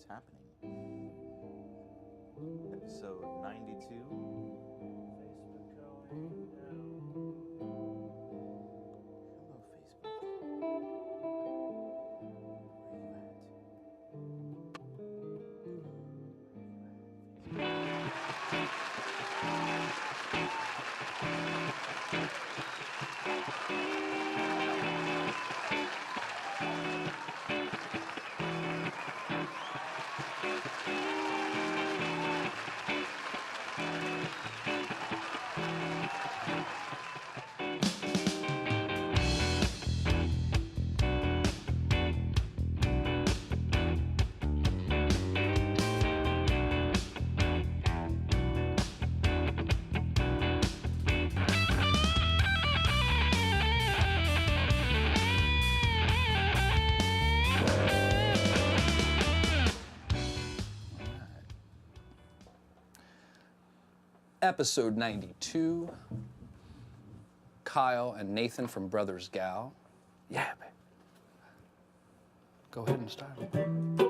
happening? Episode 92. Facebook going down. Hello, Facebook. Where you Episode 92. Kyle and Nathan from Brothers Gal. Yeah, babe. Go ahead and start it.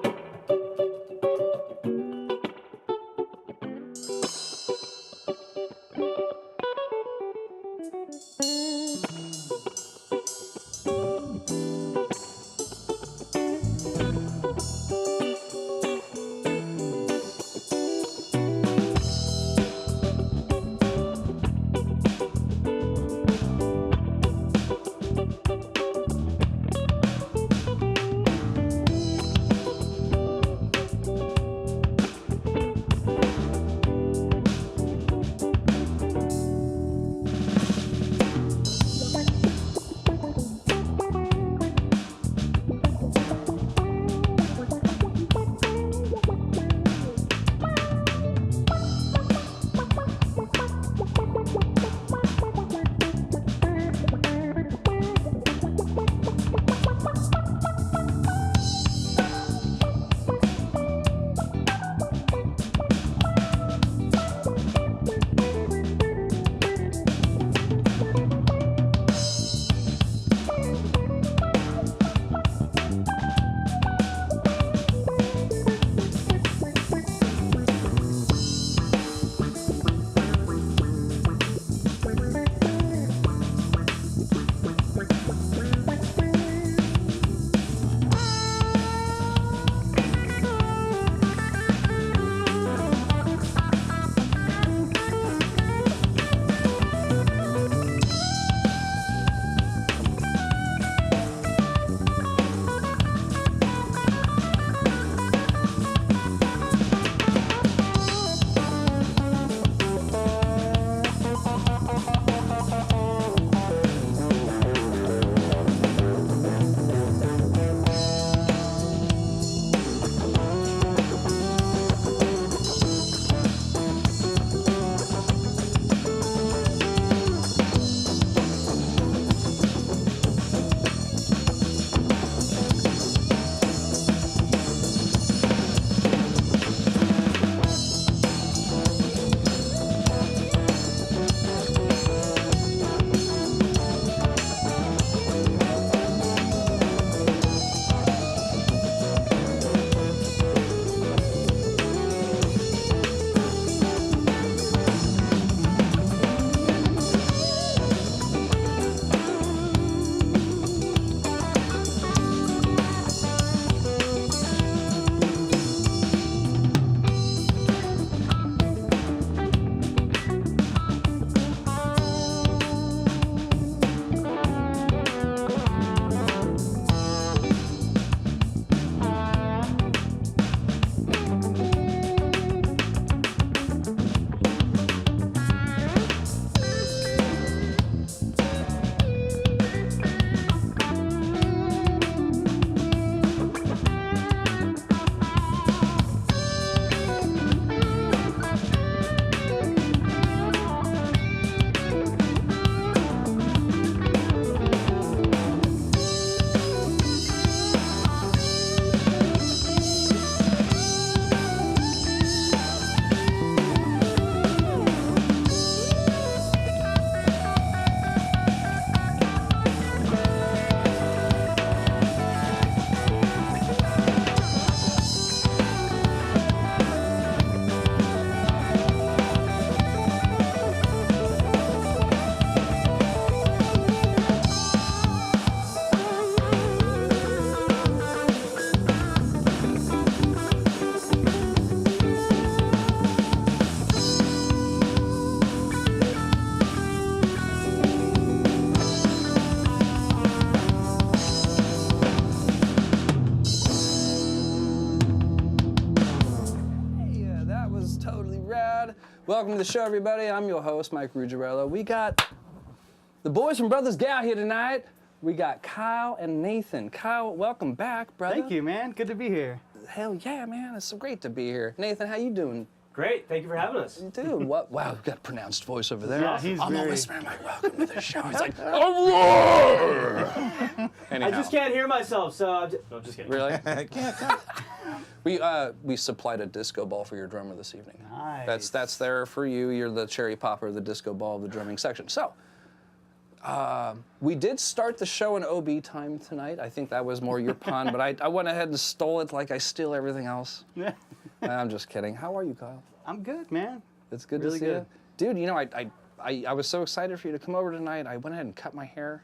Welcome to the show, everybody. I'm your host, MikeRuggirello. We got the boys from Brothers Gal here tonight. We got Kyle and Nathan. Kyle, welcome back, brother. Thank you, man. Good to be here. Hell yeah, man. It's so great to be here. Nathan, how you doing? Great. Thank you for having us. Dude, what? Wow, we've got a pronounced voice over there. Yeah, he's I'm a very- listener, Mike. Welcome to the show. He's like, oh, anyhow. I just can't hear myself, so I'm just kidding. Really? We supplied a disco ball for your drummer this evening. Nice. That's there for you. You're the cherry popper, the disco ball of the drumming section. So, we did start the show in OB time tonight. I think that was more your pun, but I went ahead and stole it like I steal everything else. I'm just kidding. How are you, Kyle? I'm good, man. It's good Really to see you. good. Dude, you know, I was so excited for you to come over tonight. I went ahead and cut my hair.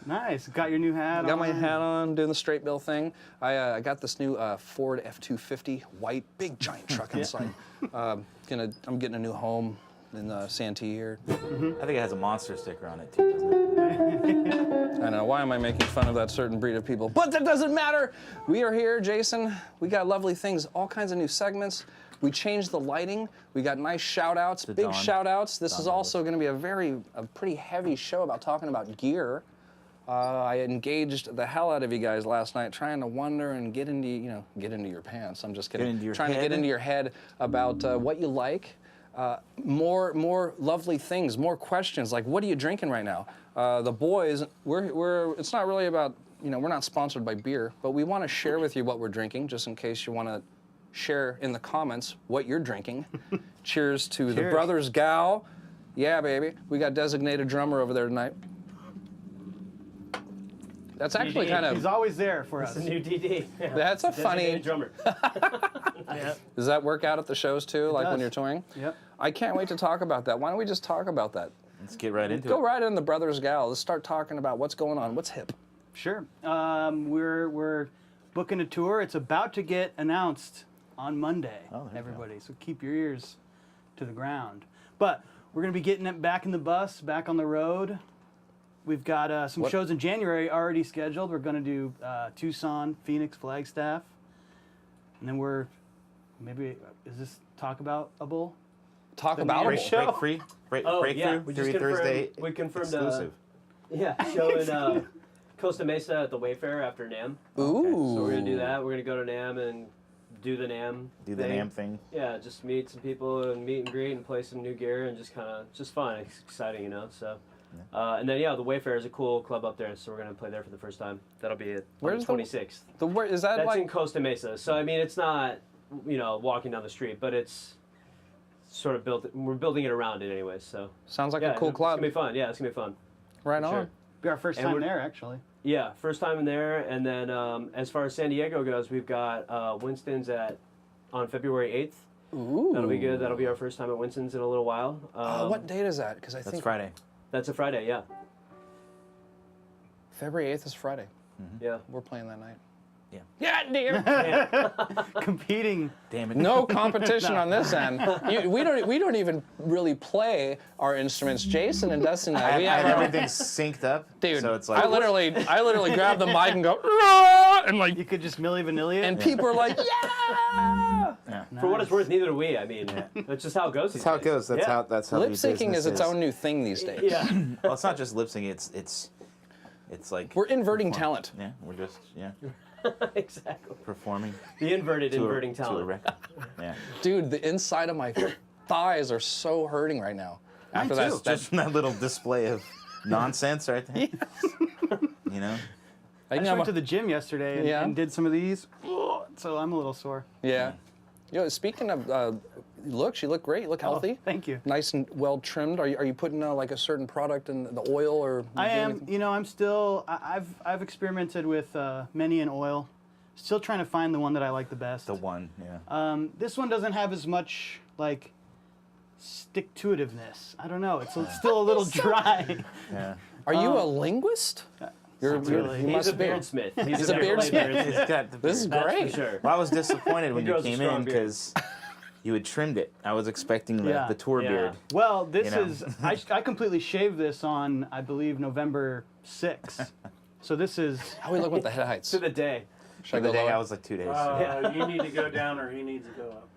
Nice. Got your new hat on. Got my hat on, doing the straight bill thing. I got this new Ford F-250, white, big giant truck inside. I'm getting a new home in Santee here. I think it has a monster sticker on it too, doesn't it? I know, why am I making fun of that certain breed of people? But that doesn't matter. We are here, Jason. We got lovely things, all kinds of new segments. We changed the lighting. We got nice shout outs, big Dawn. shout outs. This Dawn is also going to be a pretty heavy show about talking about gear. I engaged the hell out of you guys last night trying to wonder and get into your pants. I'm just kidding. Get into your trying to get head? into your head about what you like. More lovely things, more questions like, what are you drinking right now? The boys, it's not really about, we're not sponsored by beer, but we want to share with you what we're drinking, just in case you want to share in the comments what you're drinking. Cheers to the Cheers. Brothers Gal. Yeah, baby. We got designated drummer over there tonight. That's actually DD. kind He's of, always there for us. It's a new DD. Yeah. that's a Designated funny, drummer. does that work out at the shows too, like when does. you're touring? Yep. I can't wait to talk about that. Why don't we just talk about that? Let's get right into Go it. right in the Brothers Gal. Let's start talking about what's going on. What's hip? Sure. We're booking a tour. It's about to get announced on Monday, Oh, there you go. everybody. So keep your ears to the ground. But we're going to be getting it back in the bus, back on the road. We've got some What- shows in January already scheduled. We're going to do Tucson, Phoenix, Flagstaff. And then is this Talk About a Bull? Talk The about Break it. show. Breakthrough. We just Thursday. we confirmed exclusive. show in Costa Mesa at the Wayfair after NAMM. Ooh. So we're gonna do that. We're gonna go to NAMM and do the NAMM. Do the NAMM thing. Yeah, just meet some people and meet and greet and play some new gear and just fun, exciting, So. And then the Wayfair is a cool club up there, so we're gonna play there for the first time. That'll be it. Where's on the- the 26th? Where is that That's like? in Costa Mesa. So I mean, it's not walking down the street, but it's sort of built. We're building it around it anyway. So Sounds like yeah, a cool club. It's gonna be fun. Yeah, it's gonna be fun. Right on. Sure. Be our first And time we're- there, actually. Yeah, first time in there, and then as far as San Diego goes, we've got Winston's on February 8th. Ooh. That'll be good. That'll be our first time at Winston's in a little while. What date is that? Because I That's think Friday. That's a Friday. Yeah. February 8th is Friday. Yeah. We're playing that night. Yeah. Yeah, dear. Competing. Damn it. No competition on this end. We don't even really play our instruments. Jason and Dustin and I, we I have have our- everything synced up. Dude, So it's like I literally grab the mic and go, "Rah!" and like, You could just Milli Vanilli it. and people are like, yeah. Yeah. For what it's worth, neither do we. I mean, that's just how it goes. That's how it goes. That's how. That's how. Lip the syncing business is its own new thing these days. Yeah. Well, it's not just lip syncing. It's like. We're inverting talent. Yeah, we're just Exactly. performing The inverted to inverting a, to a talent. record. Yeah. Dude, the inside of my thighs are so hurting right now. After Mine that, too. Just from that little display of nonsense right there. You know. I I think just I'm went to the gym yesterday and, Yeah? and did some of these, so I'm a little sore. yeah. Speaking of looks, you look great. You look healthy. Thank you. Nice and well trimmed. Are you putting like a certain product in the oil or? I doing am. anything? I'm still. I've experimented with many in oil. Still trying to find the one that I like the best. The one. Yeah. This one doesn't have as much like stick-to-itiveness. I don't know. It's still a little dry. Yeah. Are you a linguist? Not really. You He's must a be. beardsmith. He's a beardsmith. He's got the This is beard. That's great. for sure. Well, I was disappointed when He you grows a came strong in beard. because you had trimmed it. I was expecting Yeah. the tour Yeah. beard. Well, this You know. is. I completely shaved this on, I believe, November 6th. So this is. How we look with the head heights? To the day. Should I The go day lower? I was like 2 days. Yeah. You need to go down or he needs to go up.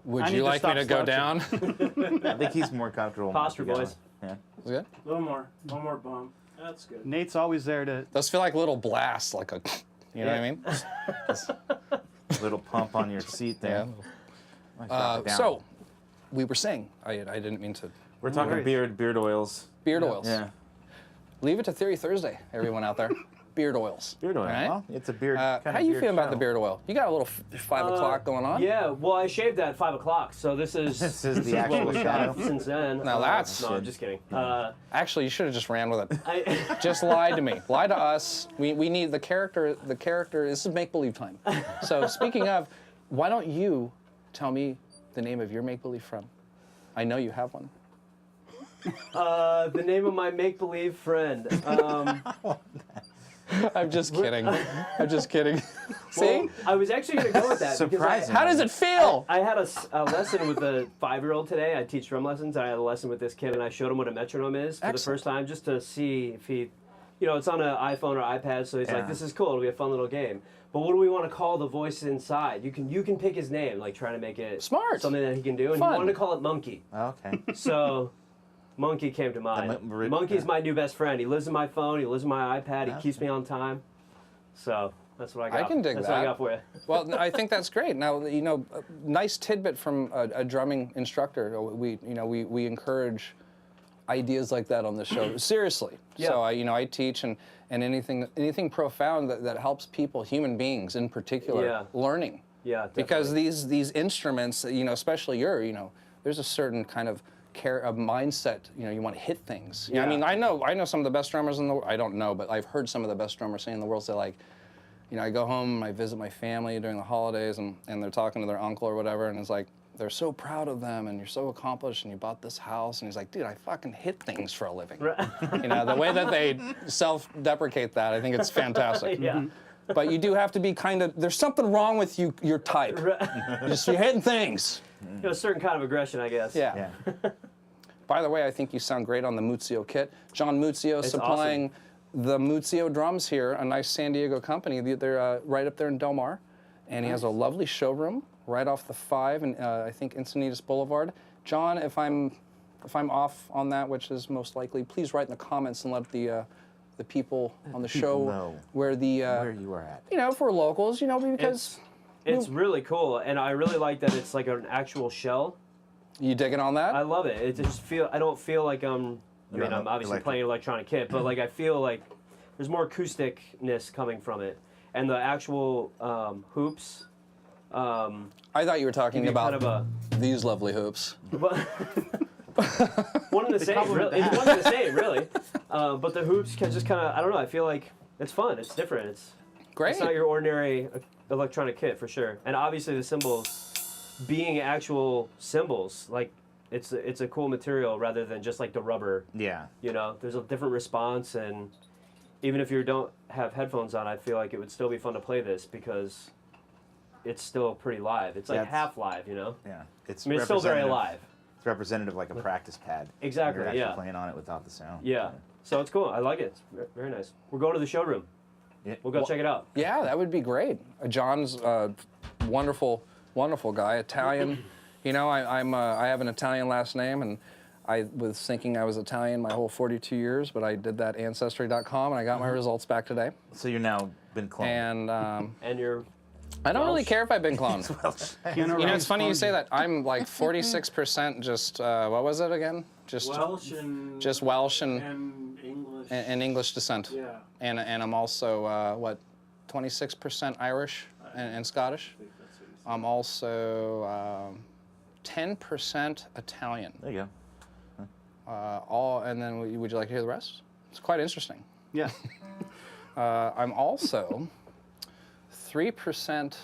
Would I need you to like me stop to go down? slouching. I think he's more comfortable. Posture, with the boys. Yeah. We good? A little more. One more bump. That's good. Nate's always there to. Those feel like little blasts, like a, you know what I mean? Little pump on your seat there. Might drop it down. So, we were saying, I didn't mean to. we're talking worries. beard oils. Beard oils. Yeah. Leave it to Theory Thursday, everyone out there. Beard oils. Beard oil. All right? Well, it's a beard. How you feel about the beard oil? You got a little 5 o'clock going on? Yeah, well, I shaved at 5 o'clock, so this is This is the what actual we've got shadow. since then. Now that's no, I'm good. just kidding. Actually, you should have just ran with it. I, Just lie to me. Lie to us. We need the character. The character. This is make-believe time. So speaking of, why don't you tell me the name of your make-believe friend? I know you have one. the name of my make-believe friend. I'm just kidding. I'm just kidding. See? Well, I was actually going to go with that. Surprising. How does it feel? I had a lesson with a 5-year-old today. I teach drum lessons. I had a lesson with this kid, and I showed him what a metronome is for the first time, just to see if he, it's on an iPhone or iPad, so he's like, this is cool. It'll be a fun little game. But what do we want to call the voice inside? You can pick his name, like trying to make it Smart. something that he can do. And Fun. he wanted to call it Monkey. Okay. So Monkey came to mind. Monkey's my new best friend. He lives in my phone. He lives in my iPad. He keeps me on time. So that's what I got. I can dig that's that. what I got for you. Well, I think that's great. Now, a nice tidbit from a drumming instructor. We encourage ideas like that on the show. Seriously. Yeah. So I teach and anything profound that helps people, human beings in particular, learning. Yeah, definitely. Because these instruments, especially there's a certain kind of mindset. You want to hit things. Yeah. I mean, I know some of the best drummers in the world. I don't know, but I've heard some of the best drummers say in the world say like, I go home and I visit my family during the holidays and they're talking to their uncle or whatever, and it's like they're so proud of them and you're so accomplished and you bought this house, and he's like, dude, I fucking hit things for a living. The way that they self-deprecate that, I think it's fantastic. Yeah. But you do have to be there's something wrong with your type. You're hitting things. A certain kind of aggression, I guess. Yeah. By the way, I think you sound great on the Muzio kit. John Muzio supplying the Muzio drums here, a nice San Diego company. They're right up there in Del Mar, and he has a lovely showroom right off the 5 and I think Encinitas Boulevard. John, if I'm off on that, which is most likely, please write in the comments and let the people on the show know where you are at. if we're locals, because It's really cool, and I really like that it's like an actual shell. you digging on that. I love it. I don't feel like I'm obviously playing an electronic kit, but like I feel like there's more acousticness coming from it, and the actual hoops. I thought you were talking about these lovely hoops. One and the same, really. It's one and the same, really. But the hoops can just kind of, I don't know, I feel like it's fun. It's different. It's Great. It's not your ordinary electronic kit, for sure. And obviously the cymbals being actual cymbals, like it's a cool material rather than just like the rubber. Yeah. There's a different response, and even if you don't have headphones on, I feel like it would still be fun to play this because it's still pretty live. It's like half live, Yeah. it's still very alive. It's representative like a practice pad. Exactly, You're actually yeah. playing on it without the sound. Yeah. So it's cool. I like it. It's very nice. We're going to the showroom. Yeah. We'll go check it out. Yeah, that would be great. John's wonderful, wonderful guy. Italian. I have an Italian last name, and I was thinking I was Italian my whole 42 years, but I did that Ancestry.com, and I got my results back today. So you're now been cloned. And And you're I don't really Welsh. care if I've been cloned. It's funny you say that. that. I'm like 46% just, what was it again? Welsh and Just Welsh and English. English descent. Yeah. And I'm also, 26% Irish and Scottish. I think that's what you said. I'm also 10% Italian. There you go. And then would you like to hear the rest? It's quite interesting. Yeah. I'm also 3%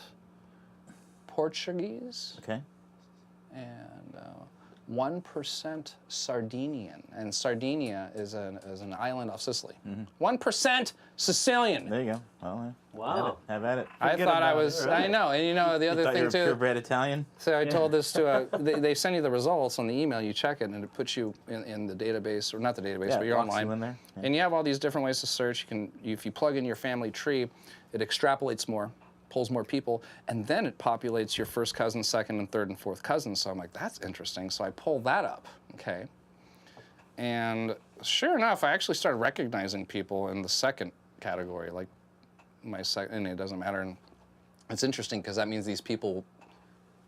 Portuguese Okay. and 1% Sardinian. And Sardinia is an island off Sicily. 1% Sicilian. There you go. Well, yeah. Wow. Have at it. I thought I was. Right. I know, and the other Thought you thing were too. purebred Italian. So I told this to. They send you the results on the email. You check it, and it puts you in the database, or not the database, Yeah, but you're locks online. you in there. Yeah. And you have all these different ways to search. If you plug in your family tree, it extrapolates more, pulls more people, and then it populates your first cousin, second, and third, and fourth cousins. So I'm like, that's interesting. So I pull that up, okay? And sure enough, I actually started recognizing people in the second category, like my second, and it doesn't matter. And it's interesting because that means these people,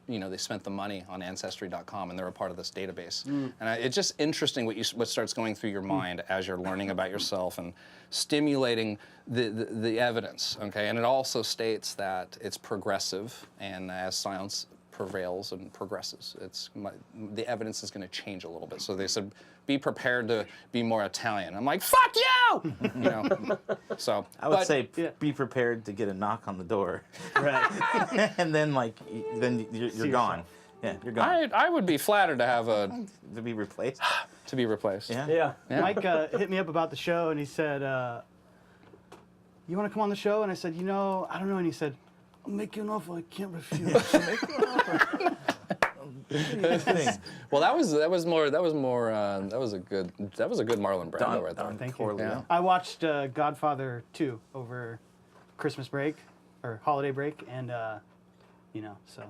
you know, they spent the money on Ancestry.com and they're a part of this database. And it's just interesting what starts going through your mind as you're learning about yourself and stimulating the evidence, okay? And it also states that it's progressive, and as science prevails and progresses, the evidence is going to change a little bit. So they said, be prepared to be more Italian. I'm like, fuck you! You know, so. I would say be prepared to get a knock on the door. Right. And then you're gone. Yeah, you're gone. I would be flattered to have To be replaced. to be replaced. Yeah. Yeah. Mike hit me up about the show, and he said, you want to come on the show? And I said, you know, I don't know. And he said, I'll make you an offer I can't refuse. Make you an offer. Well, that was a good Marlon Brando right there. Thank Poor you. Leo. I watched Godfather 2 over Christmas break, or holiday break, and, you know, so.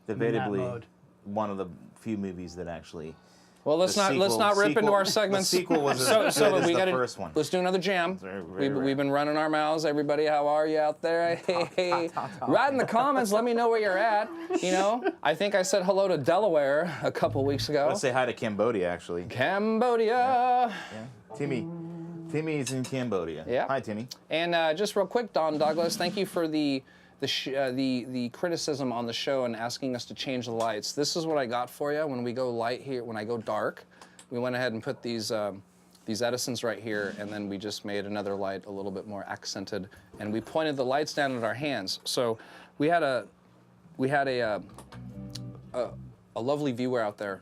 Debatably, mode. one of the few movies that actually. Well, let's not rip into our segments. The sequel was so as good as we the gotta, first one. Let's do another jam. Very We've been running our mouths. Everybody, how are you out there? Hey, write in the comments. Let me know where you're at. You know, I think I said hello to Delaware a couple weeks ago. Let's say hi to Cambodia, actually. Cambodia. Yeah. Timmy's in Cambodia. Yeah. Hi, Timmy. And just real quick, Don Douglas, thank you for the criticism on the show and asking us to change the lights. This is what I got for you when we go light here. When I go dark, we went ahead and put these Edisons right here, and then we just made another light a little bit more accented, and we pointed the lights down at our hands. So we had a lovely viewer out there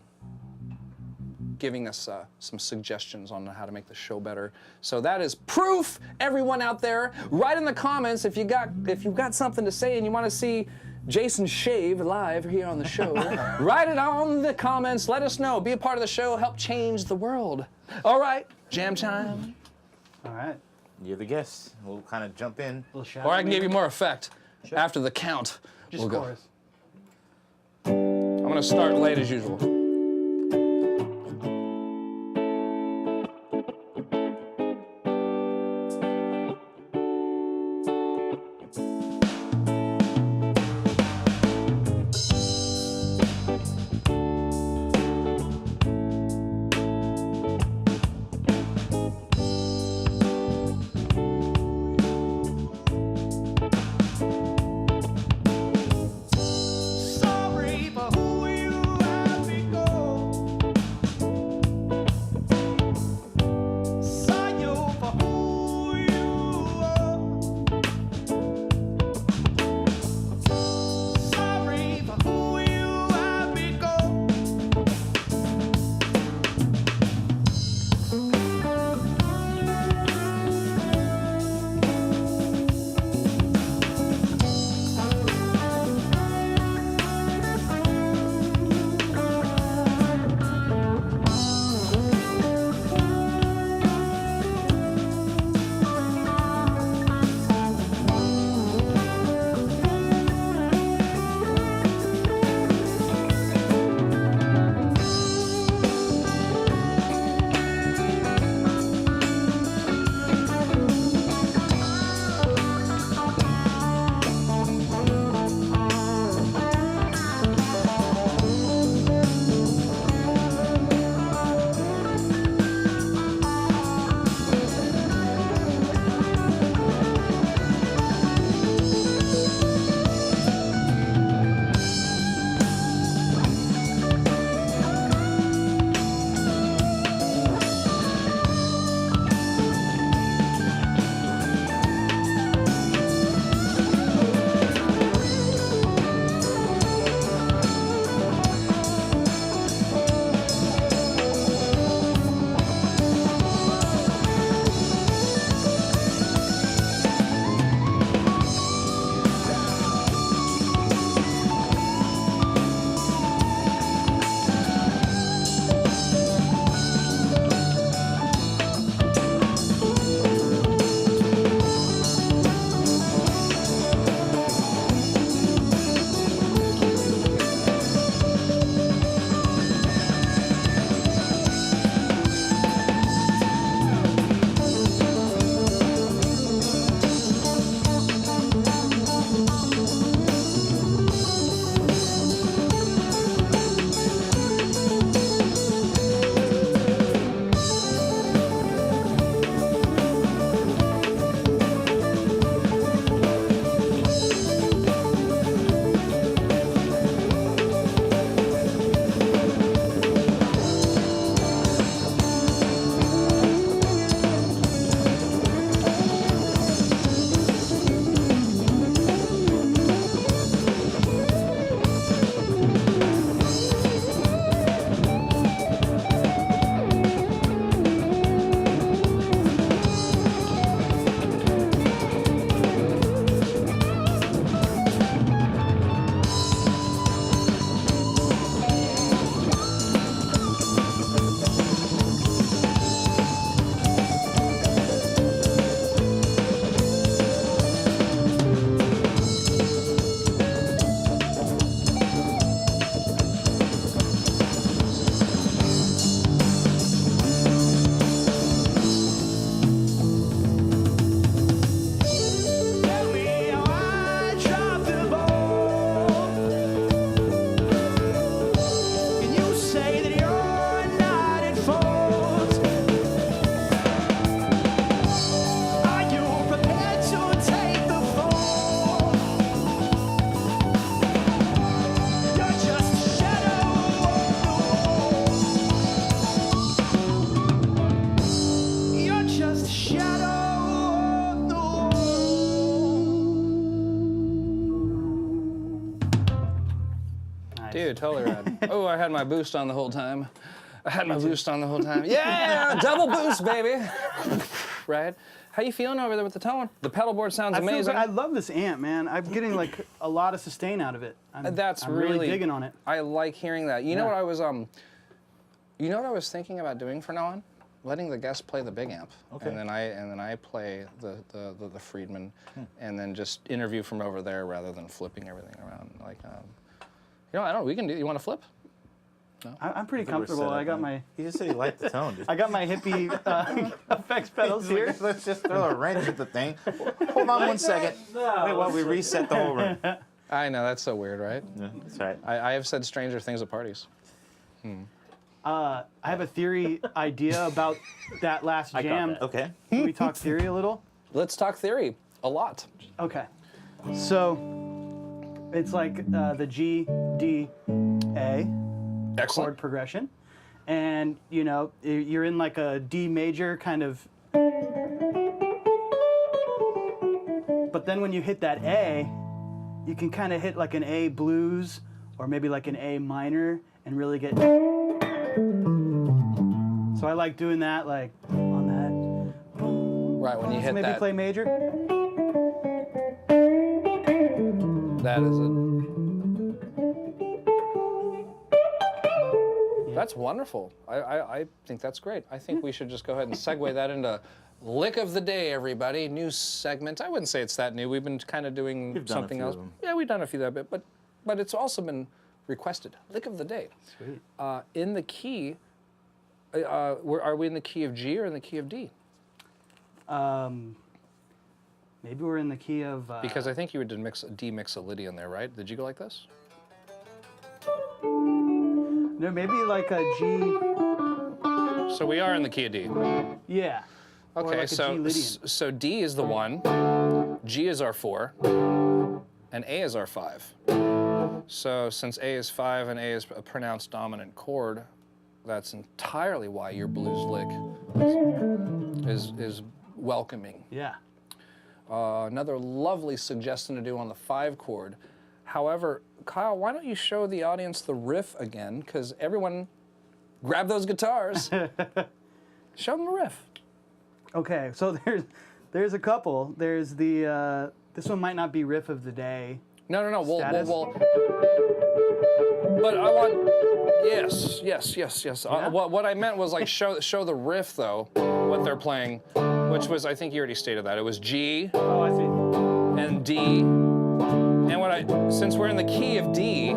giving us some suggestions on how to make the show better. So that is proof, everyone out there. Write in the comments if you've got something to say and you want to see Jason shave live here on the show. Write it on the comments. Let us know. Be a part of the show. Help change the world. All right, jam time. All right. You're the guest. We'll kind of jump in. Little shout Or I out can give you maybe? more effect after the count. Just we'll go. chorus. I'm gonna start late as usual. Sorry for who you have become. Dude, totally rad. Oh, I had my boost on the whole time. Yeah, double boost, baby. Right? How you feeling over there with the tone? The pedal board sounds I feel amazing. good. I love this amp, man. I'm getting like a lot of sustain out of it. I'm really digging on it. I like hearing that. You know Yeah. what I was thinking about doing from now on? Letting the guest play the big amp, Okay. and then I play the Friedman, and then just interview from over there rather than flipping everything around. Like, I don't know. We can do. You want to flip? I'm pretty I think we're comfortable. set up, I got man. my He just said he liked the tone, dude. I got my hippie effects pedals He's like, here. let's just throw a wrench at the thing. Hold on 1 second. No, Wait, while we reset the whole room. I know that's so weird, right? Yeah, that's right. I have said stranger things at parties. I have a theory idea about that last jam. Okay. Can we talk theory a little? Let's talk theory a lot. Okay. So it's like the G, D, A chord Excellent. progression. And, you know, you're in like a D major kind of. But then when you hit that A, you can kind of hit like an A blues or maybe like an A minor and really get. So I like doing that, like on that. Right when you So hit maybe that. play major. That is it. That's wonderful. I think that's great. I think we should just go ahead and segue that into Lick of the Day, everybody. New segment. I wouldn't say it's that new. We've been kind of doing We've done a something few else. of them. Yeah, we've done a few that bit, but it's also been requested. Lick of the Day. Sweet. In the key, are we in the key of G or in the key of D? Maybe we're in the key of. Because I think you would demix a Lydian there, right? Did you go like this? No, maybe like a G. So we are in the key of D. Yeah. Or Okay, like a G Lydian. so D is the 1, G is our 4, and A is our 5. So since A is 5 and A is a pronounced dominant chord, that's entirely why your blues lick is welcoming. Yeah. Another lovely suggestion to do on the 5 chord. However, Kyle, why don't you show the audience the riff again? Because everyone, grab those guitars. Show them the riff. Okay, so there's a couple. There's the this one might not be riff of the day. No. Status? But I want. Yes. Yeah? What I meant was like show the riff though, what they're playing, which was I think you already stated that it was G Oh, I see. and D, and since we're in the key of D,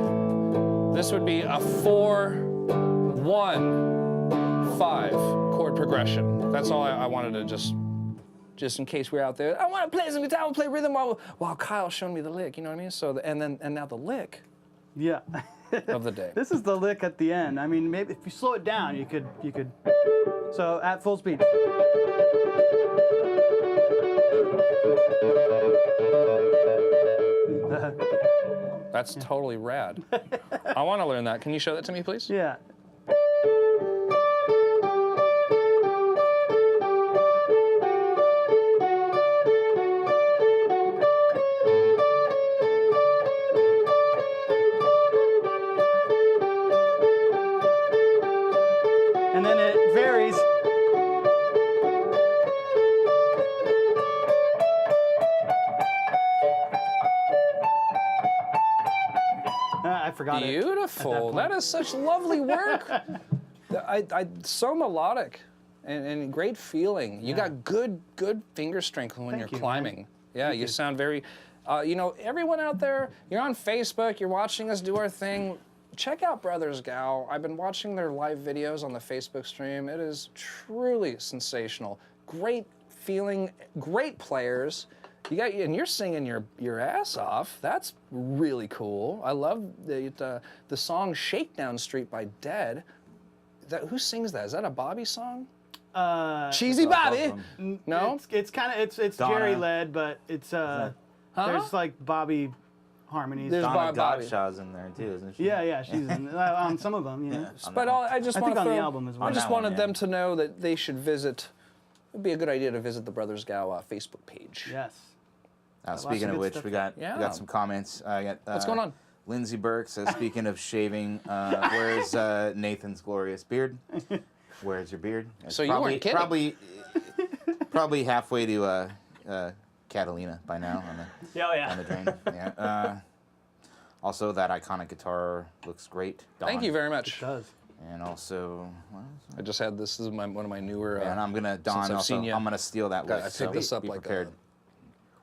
this would be a 4-1-5 chord progression. That's all I wanted to just in case we're out there. I want to play some guitar, I want to play rhythm while Kyle's showing me the lick. You know what I mean? So and now the lick Yeah. of the day. This is the lick at the end. I mean, maybe if you slow it down, you could. So at full speed. That's totally rad. I want to learn that. Can you show that to me, please? Yeah. And then it varies. I forgot it. Beautiful. That is such lovely work. So melodic and great feeling. You got good finger strength when Thank you're you, climbing. man. Yeah, you sound very. Everyone out there, you're on Facebook, you're watching us do our thing. Check out Brothers Gow. I've been watching their live videos on the Facebook stream. It is truly sensational. Great feeling, great players. And you're singing your ass off. That's really cool. I love the song "Shakedown Street" by Dead. Who sings that? Is that a Bobby song? Cheesy Bobby. No, It's kind of it's Donna. Jerry led, but it's there's like Bobby harmonies. There's Donna Bobby. Godshaw's in there too, isn't she? Yeah, she's on some of them. Yeah. But I just I want think to on the album as well. I just On that one, wanted yeah. them to know that they should visit. It'd be a good idea to visit the Brothers Gow Facebook page. Yes. Speaking of of good which, stuff. we got Yeah. some comments. What's going on? Lindsey Burke says, speaking of shaving, where's Nathan's glorious beard? Where's your beard? It's So you weren't kidding. Probably halfway to Catalina by now on the drain. Yeah. Also, that iconic guitar looks great. Thank you very much. It does. And also, I just had this. This is one of my newer. and I'm gonna since I've seen you. I'm gonna steal that I list. picked this up be like prepared.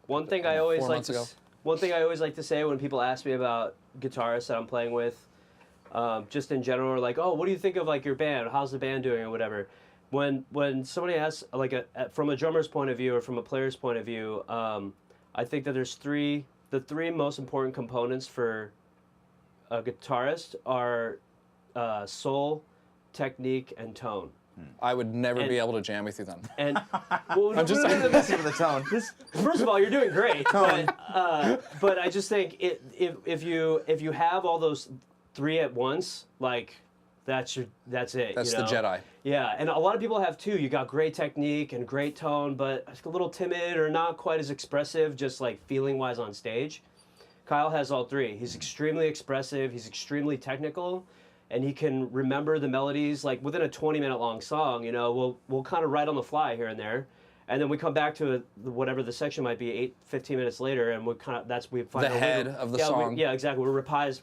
One thing I always 4 like months to ago. one thing I always like to say when people ask me about guitarists that I'm playing with, just in general, like, oh, what do you think of like your band? How's the band doing or whatever? When somebody asks like from a drummer's point of view or from a player's point of view, I think that there's the three most important components for a guitarist are soul, technique, and tone. I would never And- be able to jam with you then. And well, I'm just Listen to the tone. first of all, you're doing great, but I just think if you have all those three at once, like that's it. That's you the know? Jedi. Yeah, and a lot of people have too. You got great technique and great tone, but a little timid or not quite as expressive, just like feeling wise on stage. Kyle has all three. He's extremely expressive. He's extremely technical. And he can remember the melodies like within a 20-minute long song. You know, we'll kind of write on the fly here and there, and then we come back to whatever the section might be 15 minutes later, and we find The head of the song. Yeah, exactly. We reprise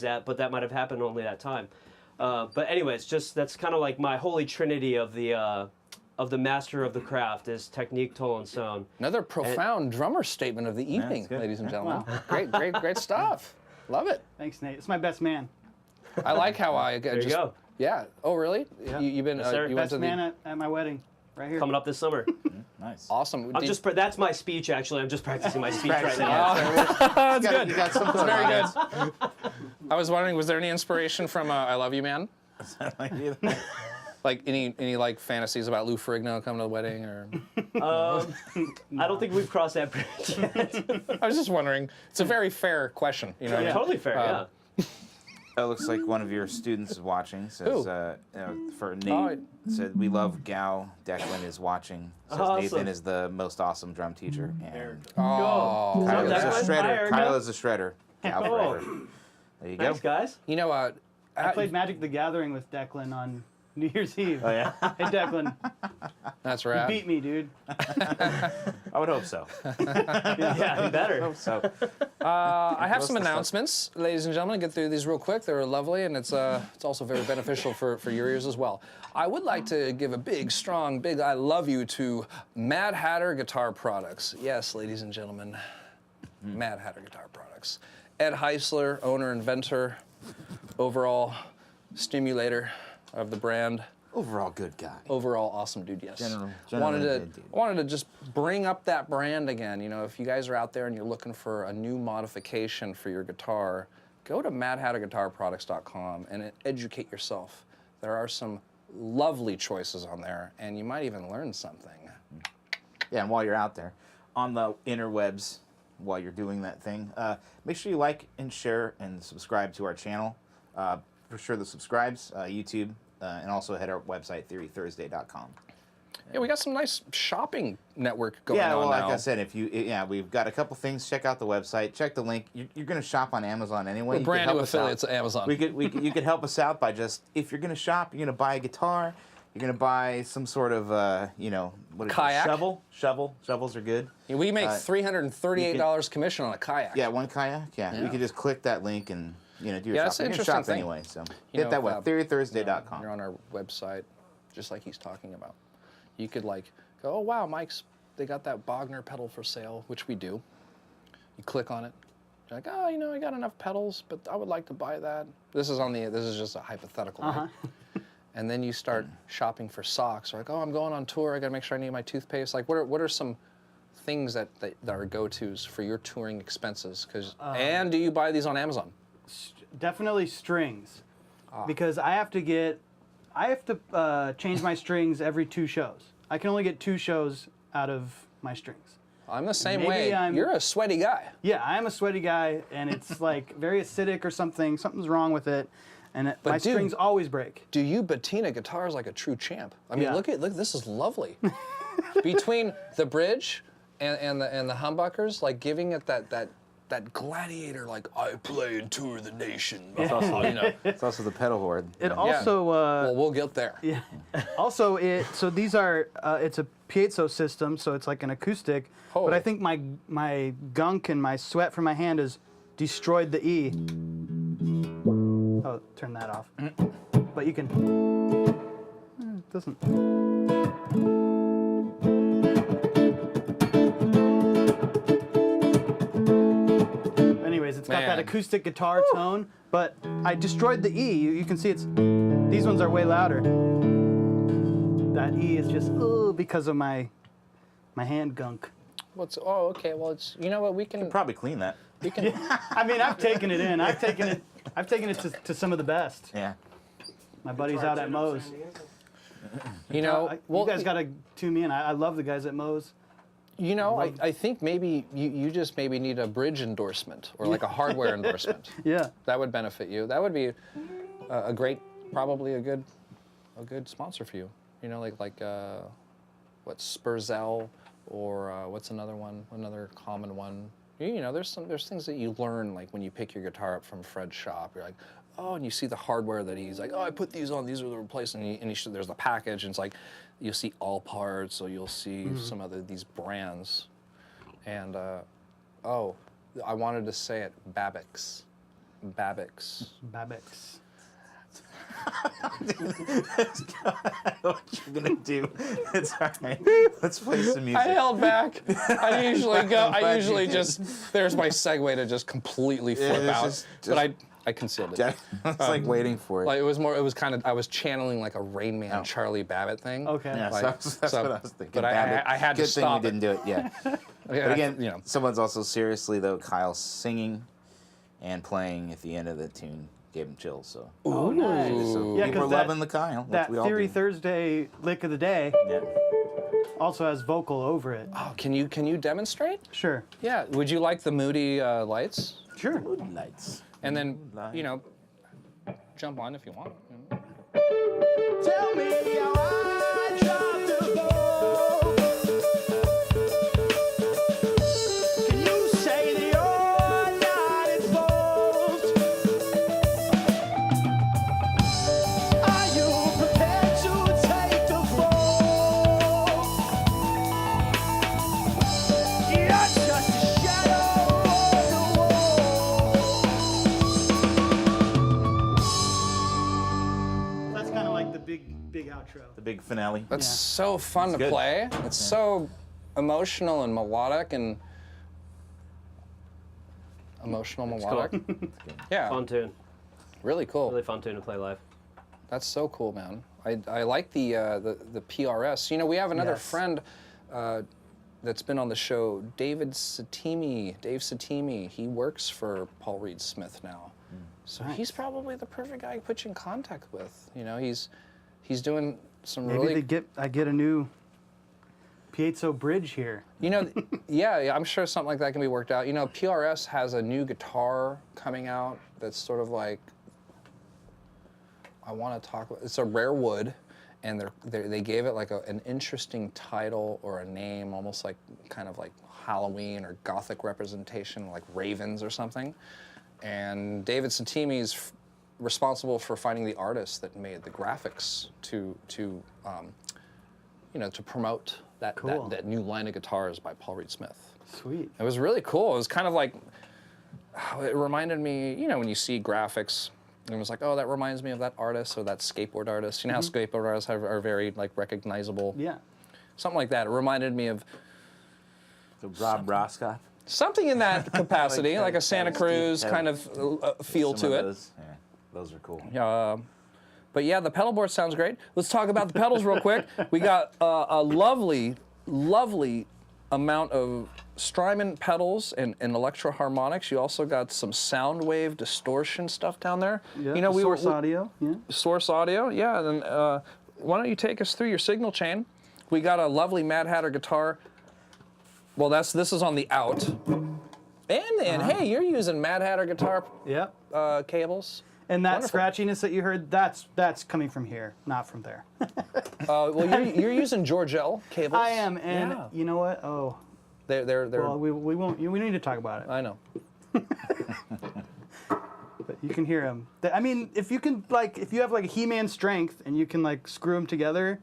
that, but that might have happened only that time. But anyways, just that's kind of like my holy trinity of the master of the craft is technique, tone, and sound. Another profound drummer statement of the evening, good. ladies and gentlemen. Great stuff. Love it. Thanks, Nate. It's my best man. I like how I There just. you go. Yeah. Oh, really? Yeah. You've been. Yes, sir. You went Best to man at my wedding, right here. Coming up this summer. Nice. Awesome. That's my speech actually. I'm just practicing my speech right now. That's good. You got some That's very good. I was wondering, was there any inspiration from "I Love You, Man"? Like any like fantasies about Lou Ferrigno coming to the wedding, or? I don't think we've crossed that bridge yet. I was just wondering. It's a very fair question. You know. what I mean? Totally fair. Yeah. That looks like one of your students is watching. Says for Nate, Oh. said we love Gal. Declan is watching. Says Awesome. Nathan is the most awesome drum teacher. And Oh. Kyle is a Declan's shredder. hired, Kyle yeah. is a shredder. Gal Oh. forever. There you go. Thanks, guys. You know what? I played Magic the Gathering with Declan on New Year's Eve. Oh yeah. Hey, Declan, That's you right. beat me, dude. I would hope so. Yeah, you better. So I have some the stuff. announcements, ladies and gentlemen. Get through these real quick. They're lovely, and it's also very beneficial for your ears as well. I would like to give a big I love you to Mad Hatter Guitar Products. Yes, ladies and gentlemen, Mad Hatter Guitar Products. Ed Heisler, owner, inventor, overall stimulator of the brand. overall good guy. Overall awesome dude, yes. Generally wanted to just bring up that brand again. You know, if you guys are out there and you're looking for a new modification for your guitar, go to madhatterguitarproducts.com and educate yourself. There are some lovely choices on there, and you might even learn something. Yeah, and while you're out there, on the interwebs, while you're doing that thing, make sure you like and share and subscribe to our channel. For sure, the subscribes, YouTube, and also head our website, TheoryThursday.com. Yeah, we got some nice shopping network going Yeah, on well, now. like I said, we've got a couple things. Check out the website. Check the link. You're going to shop on Amazon anyway. We're You brand could new help us out. affiliates of Amazon. You could help us out by just, if you're going to shop, you're going to buy a guitar, you're going to buy some sort of, what is Kayak? it? Shovel. Shovels are good. We make you $338 commission on a kayak. Yeah, one kayak. Yeah, you could just click that link and do your Yeah, that's shopping. an You're gonna interesting shop thing. anyway, so You hit know, that web, TheoryThursday.com. You're on our website, just like he's talking about. You could like go, oh wow, they got that Bogner pedal for sale, which we do. You click on it. You're like, oh, I got enough pedals, but I would like to buy that. This is just a hypothetical, right? And then you start shopping for socks. Like, oh, I'm going on tour. I got to make sure I need my toothpaste. Like, what are some things that are go-tos for your touring expenses? And do you buy these on Amazon? Definitely strings, because I have to change my strings every 2 shows. I can only get 2 shows out of my strings. I'm the same Maybe way. You're a sweaty guy. Yeah, I am a sweaty guy, and it's like very acidic or something. Something's wrong with it, and my dude, strings always break. Do you patina guitars like a true champ? I mean, Yeah. look, this is lovely. Between the bridge and the humbuckers, like giving it that that gladiator, like I play and tour the nation. It's also, You know. it's also the pedal board. It also Well, we'll get there. yeah. Also, so these are it's a piezo system, so it's like an acoustic. Oh. But I think my gunk and my sweat from my hand has destroyed the E. Oh, turn that off. But you can. It doesn't. Anyways, it's got that Man. acoustic guitar tone, but I destroyed the E. You can see these ones are way louder. That E is just because of my hand gunk. Okay. Well, it's you know what we can Probably clean that. we can. I mean, I've taken it in. I've taken it to some of the best. Yeah. My buddies out at Moe's. You know, You guys got to tune me in. I love the guys at Moe's. You know, I think maybe you just maybe need a bridge endorsement or like a hardware endorsement. Yeah. That would benefit you. That would be a great, probably a good sponsor for you. You know, like what Spurzell or what's another one? Another common one. You know, there's things that you learn like when you pick your guitar up from Fred's shop. You're like, oh, and you see the hardware that he's like, oh, I put these on. These are the replacements. And there's the package, and it's like you'll see all parts, so you'll see some of these brands, and I wanted to say it, Babix. I know what you're gonna do. It's all right. Let's play some music. I held back. I usually go. I'm I glad usually you did. just. There's my segue to just completely flip it's out. just- But I concealed it. I was like waiting for it. Like it was kind of. I was channeling like a Rain Man Charlie Babbitt thing. Okay. yeah, like, so that's so- what I was thinking. but I had to Good stop thing it. we didn't do it. Yeah. Yeah, But again, you know. someone's also seriously though. Kyle singing and playing at the end of the tune gave him chills. So Oh, nice. so Yeah, people are 'cause that- loving the Kyle. Which That we all Theory do. Thursday lick of the day Yeah. also has vocal over it. Oh, can you demonstrate? Sure. Yeah. Would you like the moody lights? Sure. Lights. And then Moonlight. you know, jump on if you want. Tell me how I dropped the ball. Can you say that you're not involved? Are you prepared to take the fall? You're just a shadow on the wall. That's kind of like the big outro. The big finale. That's Yeah. so fun to good. play. It's so emotional and melodic and melodic. Yeah, Fun tune. really cool. Really fun tune to play live. That's so cool, man. I like the PRS. You know, we have another Yes. friend that's been on the show, Dave Satimi. He works for Paul Reed Smith now. So Nice. he's probably the perfect guy to put you in contact with. You know, he's doing some Maybe really I get a new piezo bridge here. You know, yeah, I'm sure something like that can be worked out. You know, PRS has a new guitar coming out that's sort of like, I want to talk about, it's a rare wood, and they gave it like an interesting title or a name, almost like kind of like Halloween or Gothic representation, like ravens or something. And David Satimi's responsible for finding the artist that made the graphics to promote Cool. that new line of guitars by Paul Reed Smith. Sweet. It was really cool. It was kind of like, it reminded me, you know, when you see graphics, and it was like, oh, that reminds me of that artist or that skateboard artist. You know how skateboard artists are very like recognizable. Yeah. Something like that. It reminded me of So Rob Roscoff. something in that capacity, like a Santa Cruz kind of feel Some to of it. those are cool. But yeah, the pedal board sounds great. Let's talk about the pedals real quick. We got a lovely, lovely amount of Strymon pedals and electro harmonics. You also got some sound wave distortion stuff down there. Yeah. You know, Source audio. Yeah. Source audio, yeah. And why don't you take us through your signal chain? We got a lovely Mad Hatter guitar. Well, this is on the out. And hey, you're using Mad Hatter guitar Yeah. cables. And that Wonderful. scratchiness that you heard, that's coming from here, not from there. Well, you're using Georgel cables. I am, and Yeah. you know what? Oh, They're well, we won't. We need to talk about it. I know. But you can hear them. I mean, if you can if you have like a He-Man strength and you can like screw them together,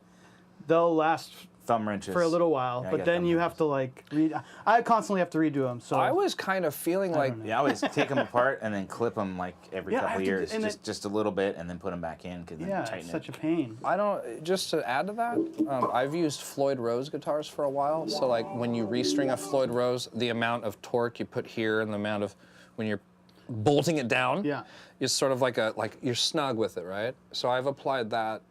they'll last Thumb wrenches. for a little while. Yeah, I but got then thumb you have to like I constantly have to redo them. So I was kind of feeling like Yeah, I always take them apart and then clip them like every Yeah, I couple have of to years, do- and just a little bit, and then put them back in because then yeah, tighten it's it. such a pain. I don't. Just to add to that, I've used Floyd Rose guitars for a while. So like when you restring a Floyd Rose, the amount of torque you put here and the amount of when you're bolting it down, Yeah. is sort of like you're snug with it, right? So I've applied that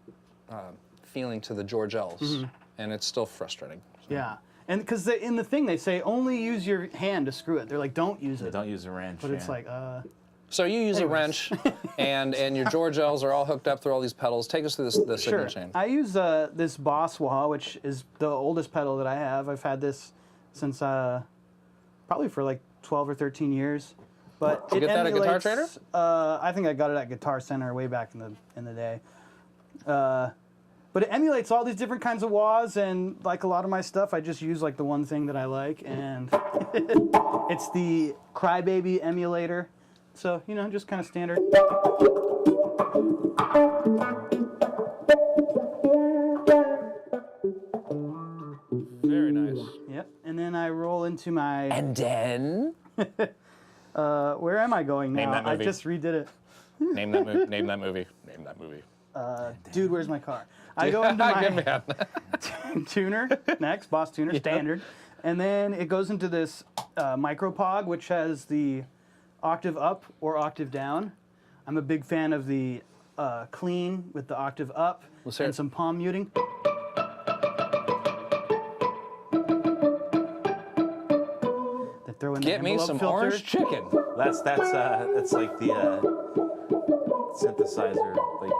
feeling to the George L's, and it's still frustrating. Yeah, and because in the thing they say only use your hand to screw it. They're like, don't use it. Don't use a wrench. But it's yeah. like, So you use a Anyways. wrench, and your George L's are all hooked up through all these pedals. Take us through the signal chain. I use this Boss wah, which is the oldest pedal that I have. I've had this since probably for like 12 or 13 years. But Did you it get that at Guitar emulates, Trader? I think I got it at Guitar Center way back in the day. But it emulates all these different kinds of wahs, and like a lot of my stuff, I just use like the one thing that I like, and it's the Crybaby emulator. So, you know, just kind of standard. Very nice. Yep. And then I roll into my. And then Where am I going now? Name that I movie. just redid it. name that movie. Name that movie. Name that movie. Dude, where's my car? I go into Good my man. tuner next, Boss tuner, standard. And then it goes into this micropog, which has the octave up or octave down. I'm a big fan of the clean with the octave up Let's hear and it. some palm muting. They throw in the Get me envelope some filter. orange chicken. That's like the synthesizer. Like,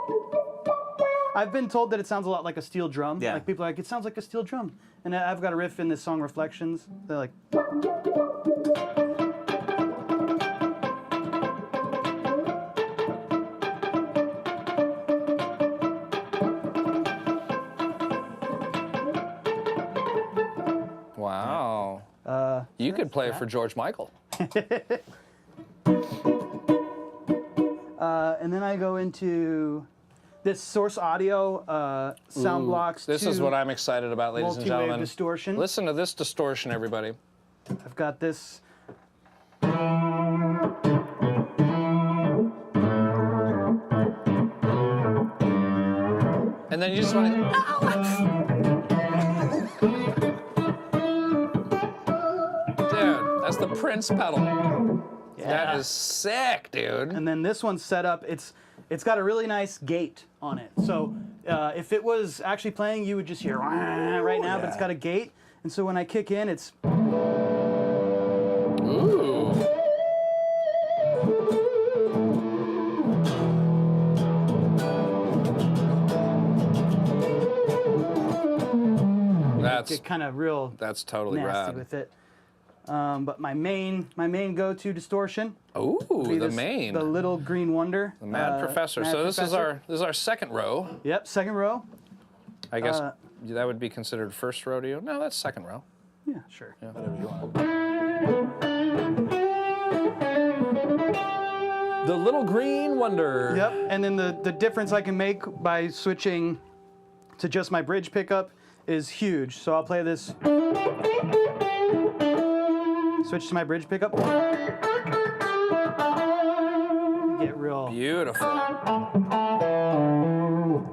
I've been told that it sounds a lot like a steel drum. Yeah. Like people are like, it sounds like a steel drum. And I've got a riff in this song Reflections. They're like, Wow. You could play for George Michael. and then I go into this Source Audio sound blocks. This is what I'm excited about, ladies and multi-wave gentlemen. distortion. Listen to this distortion, everybody. I've got this. And then you just want to. Dude, that's the Prince pedal. That is sick, dude. And then this one's set up. It's got a really nice gate on it. So if it was actually playing, you would just hear right now, but it's got a gate. And so when I kick in, it's Ooh. get kind of real That's totally nasty rad. with it. But my main go-to distortion. Ooh, be the this- main. the Little Green Wonder. The Mad Professor. Mad So this is Professor. our second row. Yep, second row. I guess that would be considered first rodeo. No, that's second row. Yeah, sure. whatever you want. The Little Green Wonder. Yep, and then the difference I can make by switching to just my bridge pickup is huge. So I'll play this. Switch to my bridge pickup. Get real. Beautiful.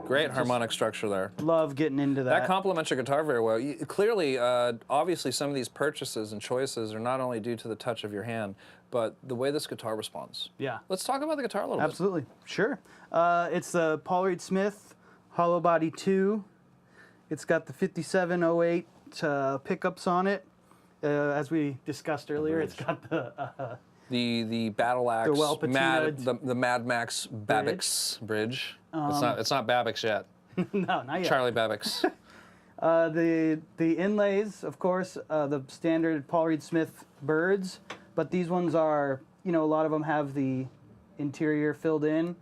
Great harmonic structure there. Love getting into that. That complements your guitar very well. Clearly, obviously, some of these purchases and choices are not only due to the touch of your hand, but the way this guitar responds. Yeah. Let's talk about the guitar a little Absolutely, sure. It's the Paul Reed Smith Hollow Body 2. It's got the 5708 pickups on it. As we discussed earlier, it's got the The battle axe, well Mad, patinaed the Mad Max Babix bridge. It's not Babix yet. no, not yet. Charlie Babix. The inlays, of course, the standard Paul Reed Smith birds, but these ones are, a lot of them have the interior filled in.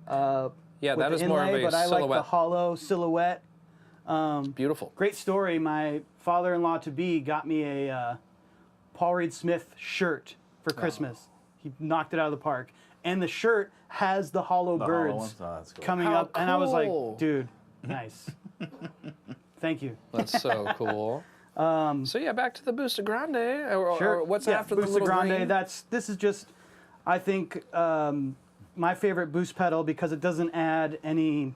Yeah, with that the is more of inlay, a but I like the silhouette. hollow silhouette. Beautiful. Great story. My father-in-law to be got me a Paul Reed Smith shirt for Christmas. he knocked it out of the park. And the shirt has the hollow The birds hollow ones? Oh, that's cool. coming How up, and I was cool. like, dude, nice. Thank you. That's so cool. So yeah, back to the Busta Grande. Or what's after the Busta little Grande? green? This is just, I think, my favorite boost pedal because it doesn't add any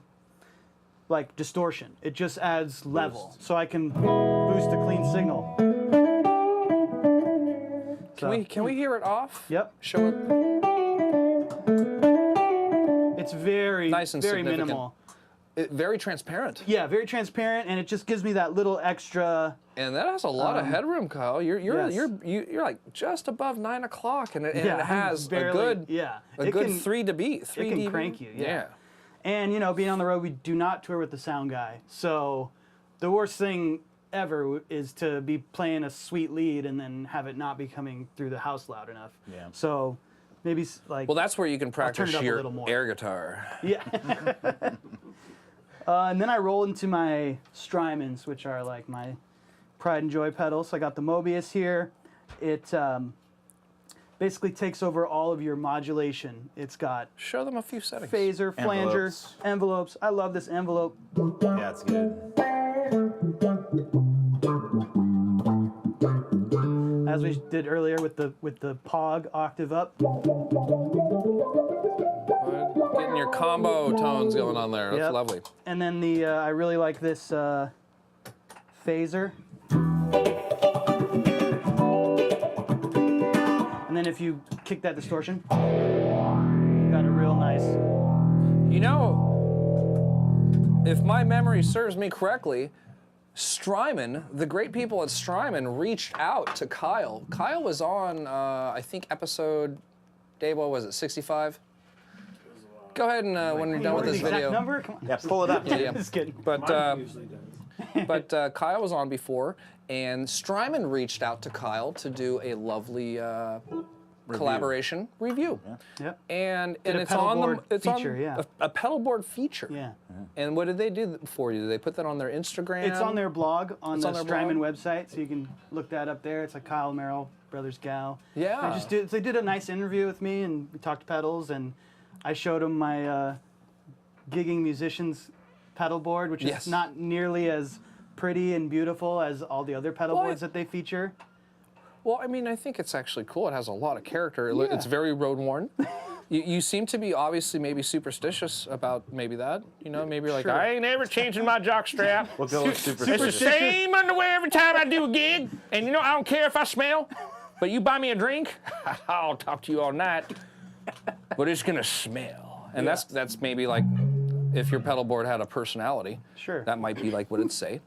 like distortion. It just adds level, so I can boost a clean signal. Can we hear it off? Yep. Show it. It's very Nice and very significant. minimal. Very transparent. Yeah, very transparent, and it just gives me that little extra. And that has a lot of headroom, Kyle. You're like just above 9 o'clock, and it has barely, a good It good can- 3 dB. 3 can dB. crank you, yeah. Yeah. And being on the road, we do not tour with the sound guy. So the worst thing ever is to be playing a sweet lead and then have it not be coming through the house loud enough. Yeah. So maybe like Well, that's where you can turn practice it up a your little more. air guitar. yeah. And then I roll into my Strymons, which are like my pride and joy pedals. So I got the Mobius here. It basically takes over all of your modulation. It's got Show them a few settings. phaser, flanger, Envelopes. envelopes. I love this envelope. Yeah, it's good. As we did earlier with the Pog octave up. Getting your combo tones going on there. That's Yep. lovely. And then the I really like this phaser. And then if you kick that distortion, you got a real nice. You know, if my memory serves me correctly, Strymon, the great people at Strymon, reached out to Kyle. Kyle was on, I think, episode, Dave, what was it, 65? Go ahead and when you're done with the this exact video. number? Come on. Yeah, pull it up. Yeah, yeah. Just kidding. But Mine usually does. but Kyle was on before, and Strymon reached out to Kyle to do a lovely collaboration review. Yep. And Did a it's pedal on board the it's feature, on yeah. a pedal board feature. Yeah. And what did they do for you? Did they put that on their Instagram? It's on their blog, on It's the on their Strymon blog? website, so you can look that up there. It's like Kyle, Merrill, Brothers Gal. Yeah. They did a nice interview with me, and we talked pedals, and I showed them my gigging musicians pedal board, which Yes. is not nearly as pretty and beautiful as all the other pedal Well, boards that they feature. Well, I mean, I think it's actually cool. It has a lot of character. Yeah. It's very road worn. You seem to be obviously maybe superstitious about maybe that. You know, maybe you're like, Sure. I ain't ever changing my jock strap. We'll go with It's the superstitious. same underwear every time I do a gig. And you know, I don't care if I smell, but you buy me a drink, I'll talk to you all night. But it's gonna smell. And that's maybe like if your pedal board had a personality. Sure. That might be like what it'd say.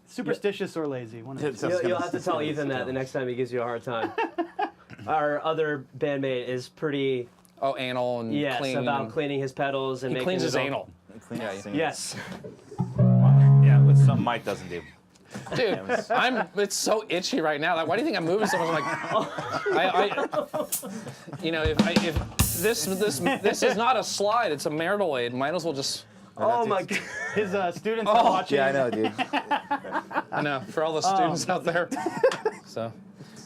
Superstitious or lazy. One of the It's- two. You'll have to tell Ethan that the next time he gives you a hard time. Our other bandmate is pretty, Oh, anal and clean. about and- cleaning his pedals and He making cleans his own- anal. Clean Yeah, the scene. Yes. Yeah, it's something Mike doesn't do. Dude, it's so itchy right now. Like, why do you think I'm moving so much? I'm like, you know, if this is not a slide, it's a marital aid. Might as well just. Oh my God. His students are watching. Yeah, I know, dude. I know for all the students out there. So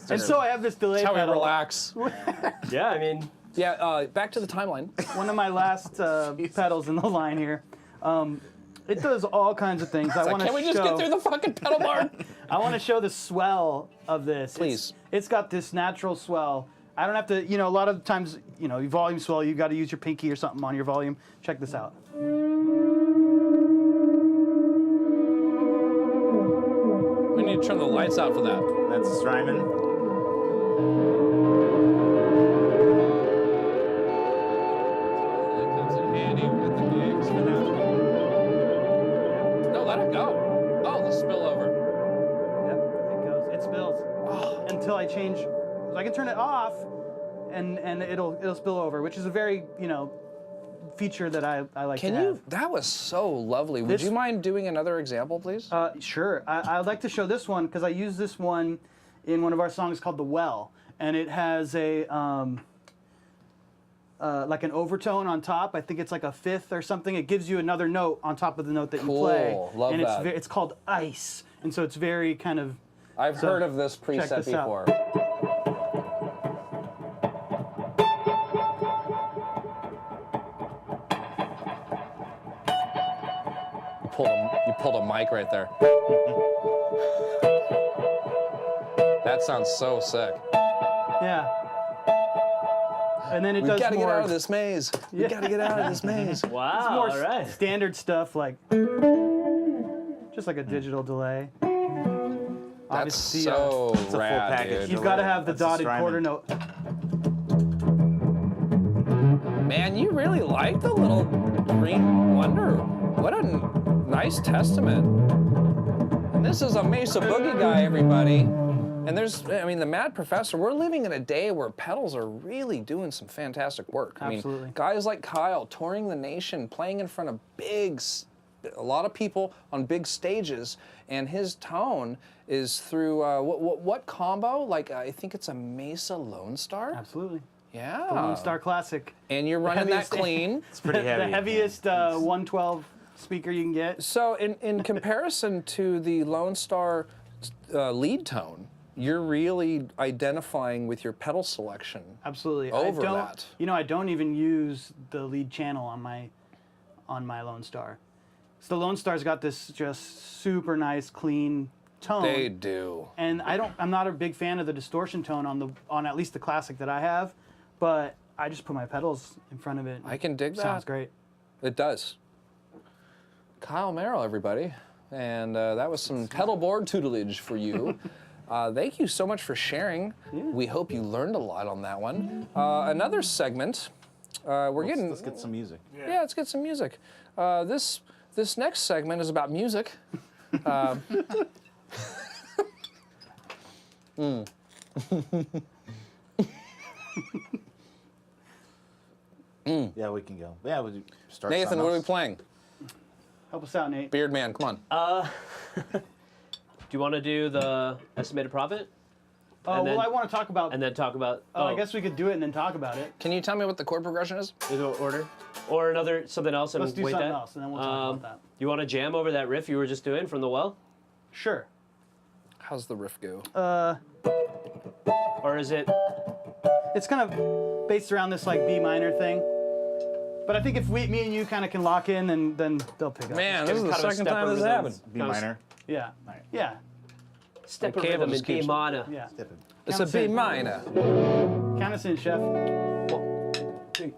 And so I have this delay that's how we pedal. relax. Yeah, I mean, Yeah, back to the timeline. One of my last pedals in the line here. It does all kinds of things. I want to Can we just get through the fucking pedal board? I want to show the swell of this. Please. It's got this natural swell. I don't have to, a lot of times, your volume swell, you got to use your pinky or something on your volume. Check this out. We need to turn the lights out for that. That's Strymon. No, let it go. Oh, the spillover. Yep, it goes. It spills until I change. So I can turn it off, and it'll spill over, which is a very feature that I like Can to you? have. That was so lovely. Would This- you mind doing another example, please? Sure. I'd like to show this one because I use this one in one of our songs called "The Well," and it has a like an overtone on top. I think it's like a fifth or something. It gives you another note on top of the note that you play. Cool. Love and that. it's called ice, and so it's very kind of. I've heard of this check preset this out. before. pulled a mic right there. That sounds so sick. Yeah. And then it We does gotta more. get out of this maze. We Yeah. gotta get out of this maze. Wow, more all right. standard stuff like just like a digital delay. That's Obviously, so It's a full rad, package. dude. you've got to have the That's a dotted Strymon. quarter note. Man, you really like the little green wonder. What a nice testament. And this is a Mesa Boogie guy, everybody. And the Mad Professor, we're living in a day where pedals are really doing some fantastic work. Absolutely. I mean, guys like Kyle touring the nation, playing in front of a lot of people on big stages, and his tone is through, what combo? Like, I think it's a Mesa Lone Star? Absolutely. Yeah. The Lone Star Classic. And you're running that heaviest- clean. It's pretty heavy. The heaviest 112 speaker you can get. So in comparison to the Lone Star lead tone, you're really identifying with your pedal selection. Absolutely. Over I don't, that. You know, I don't even use the lead channel on my Lone Star. So the Lone Star's got this just super nice, clean tone. They do. And I'm not a big fan of the distortion tone on at least the Classic that I have, but I just put my pedals in front of it. I can dig that. Sounds great. It does. Kyle Merrill, everybody. And that was some pedal board tutelage for you. Thank you so much for sharing. Yeah. We hope you learned a lot on that one. Another segment. Let's get some music. Yeah, let's get some music. This next segment is about music. Yeah, we can go. Yeah, we'll start. Nathan, something what are we else. playing? Help us out, Nate. Beard Man, come on. Do you want to do the estimated profit? Oh, and then- well, I want to talk about. And then talk about. I guess we could do it and then talk about it. Can you tell me what the chord progression is? in order, or something else, and Let's do wait something that. else, and then we'll talk about that. You want to jam over that riff you were just doing from the well, Sure. How's the riff go? or is it? It's kind of based around this like B minor thing. But I think if me and you kind of can lock in, then they'll pick up. Man, this is the kind of a second step time of this rhythm. happened. B Kind of minor. Yeah. Right. Yeah. Step The of cable rhythm in just B keeps- minor. Yeah. Step it. It's Count a us B in. minor. Count us in, chef. 1, 2.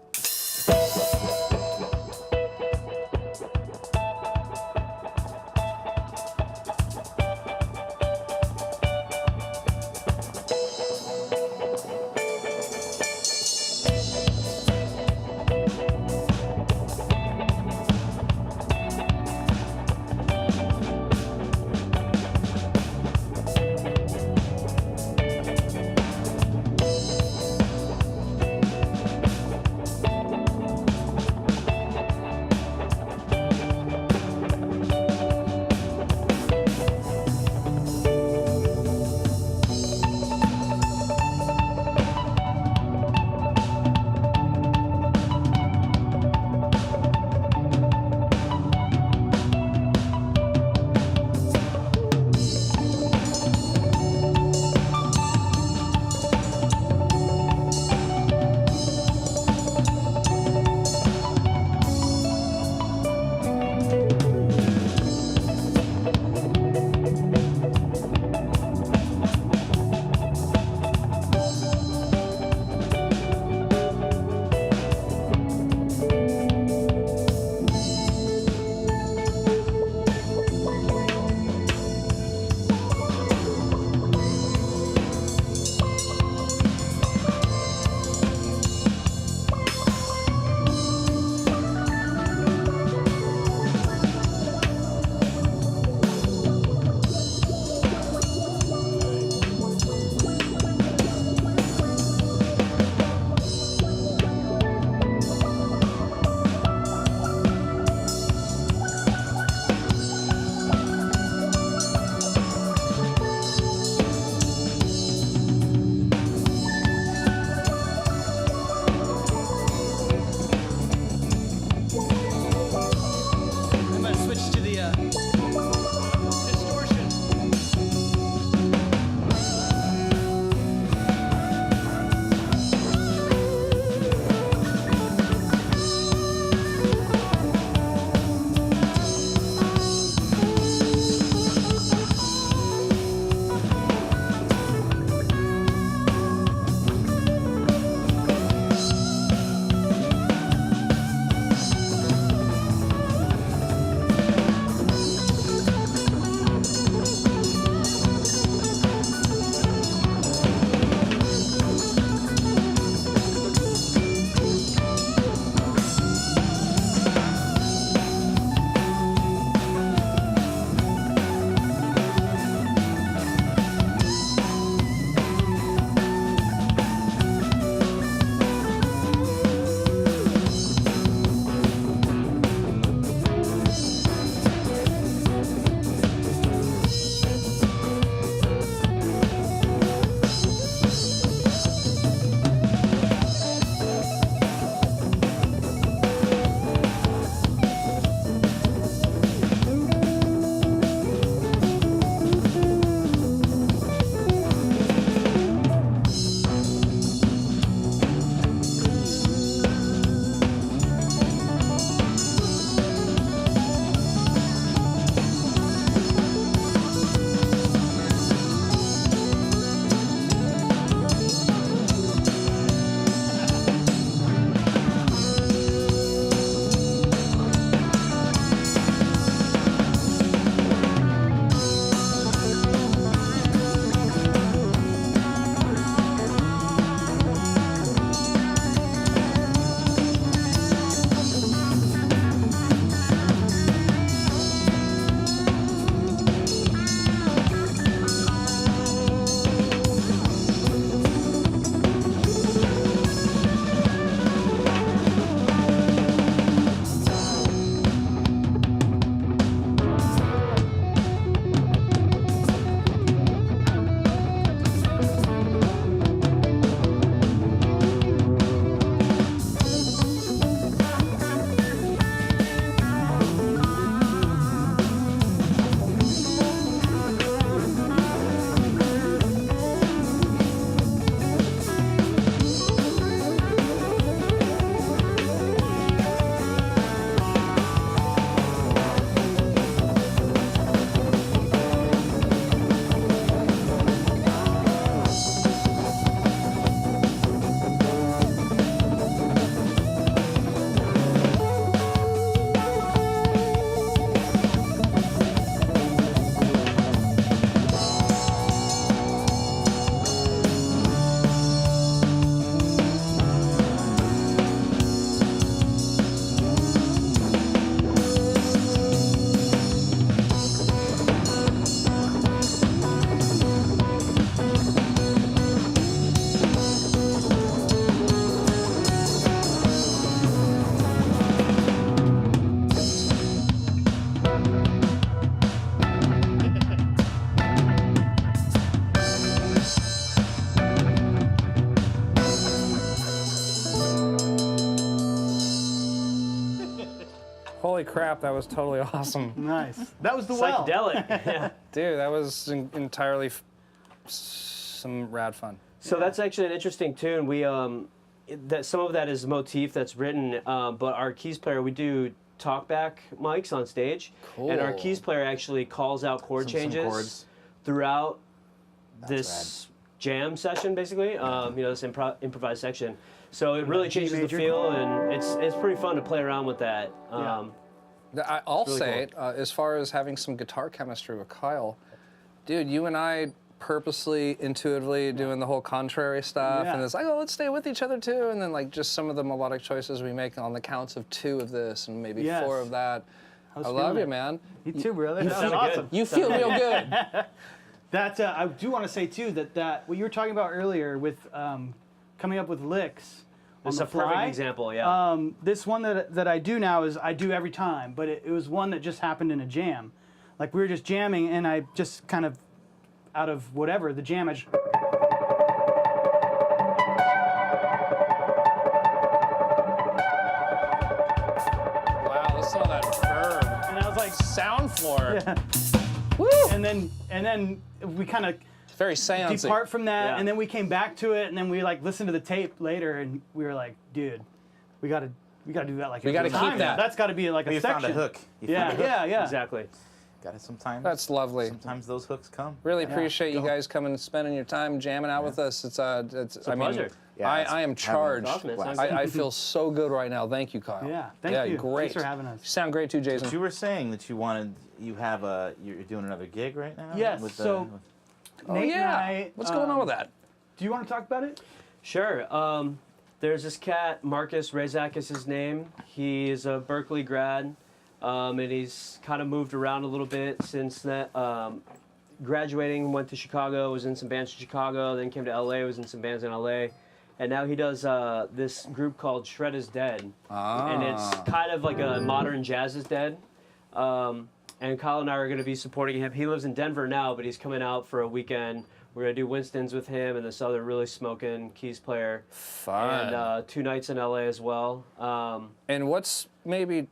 Holy crap, that was totally awesome. Nice. That was the well. Psychedelic. Yeah. Dude, that was entirely some rad fun. So that's actually an interesting tune. We that some of that is motif that's written, but our keys player, we do talkback mics on stage, and our Cool. keys player actually calls out chord Some changes chords. throughout That's this jam session, basically. This improvised section. So it really G changes the major. feel, and it's pretty fun to play around with that. I'll really say, as far as having some guitar chemistry with Kyle, dude, you and I purposely, intuitively doing the whole contrary stuff, Yeah. and it's like, oh, let's stay with each other too, and then like just some of the melodic choices we make on the counts of 2 of this and maybe Yes. 4 of that. was I love feeling you, it. man. You too, brother. That was sounded awesome. good. You feel real good. That I do want to say too that what you were talking about earlier with coming up with licks on It's the a perfect fly. example, yeah. This one that I do now is I do every time, but it was one that just happened in a jam. Like we were just jamming, and I just kind of out of whatever the jam, I just. Wow, listen to that verb. And I was like, Sound floor. woo! And then we kind of Very seancey. depart from that, Yeah. and then we came back to it, and then we like listened to the tape later, and we were like, dude, we gotta do that like. We gotta every keep time. that. That's got to be like a You section. found a hook. You Yeah, found a hook. yeah. Exactly. Got it sometimes. That's lovely. Sometimes those hooks come. Really appreciate you guys coming and spending your time jamming out with us. It's a I mean, pleasure. Yeah, I am charged. Awesome, man. Sounds I feel so good right now. Thank you, Kyle. Yeah, thank you. Great. Thanks for having us. You sound great too, Jason. But you were saying that you're doing another gig right now. Yes, With so- Oh Nate and yeah. I, What's going on with that? Do you want to talk about it? Sure. There's this cat, Marcus Razak is his name. He is a Berkeley grad, and he's kind of moved around a little bit since that. Graduating, went to Chicago, was in some bands in Chicago, then came to LA, was in some bands in LA. And now he does this group called Shred is Dead. And it's kind of like a modern jazz is dead. And Kyle and I are going to be supporting him. He lives in Denver now, but he's coming out for a weekend. We're going to do Winston's with him and this other really smoking keys player. Fun. And 2 nights in LA as well. And what's maybe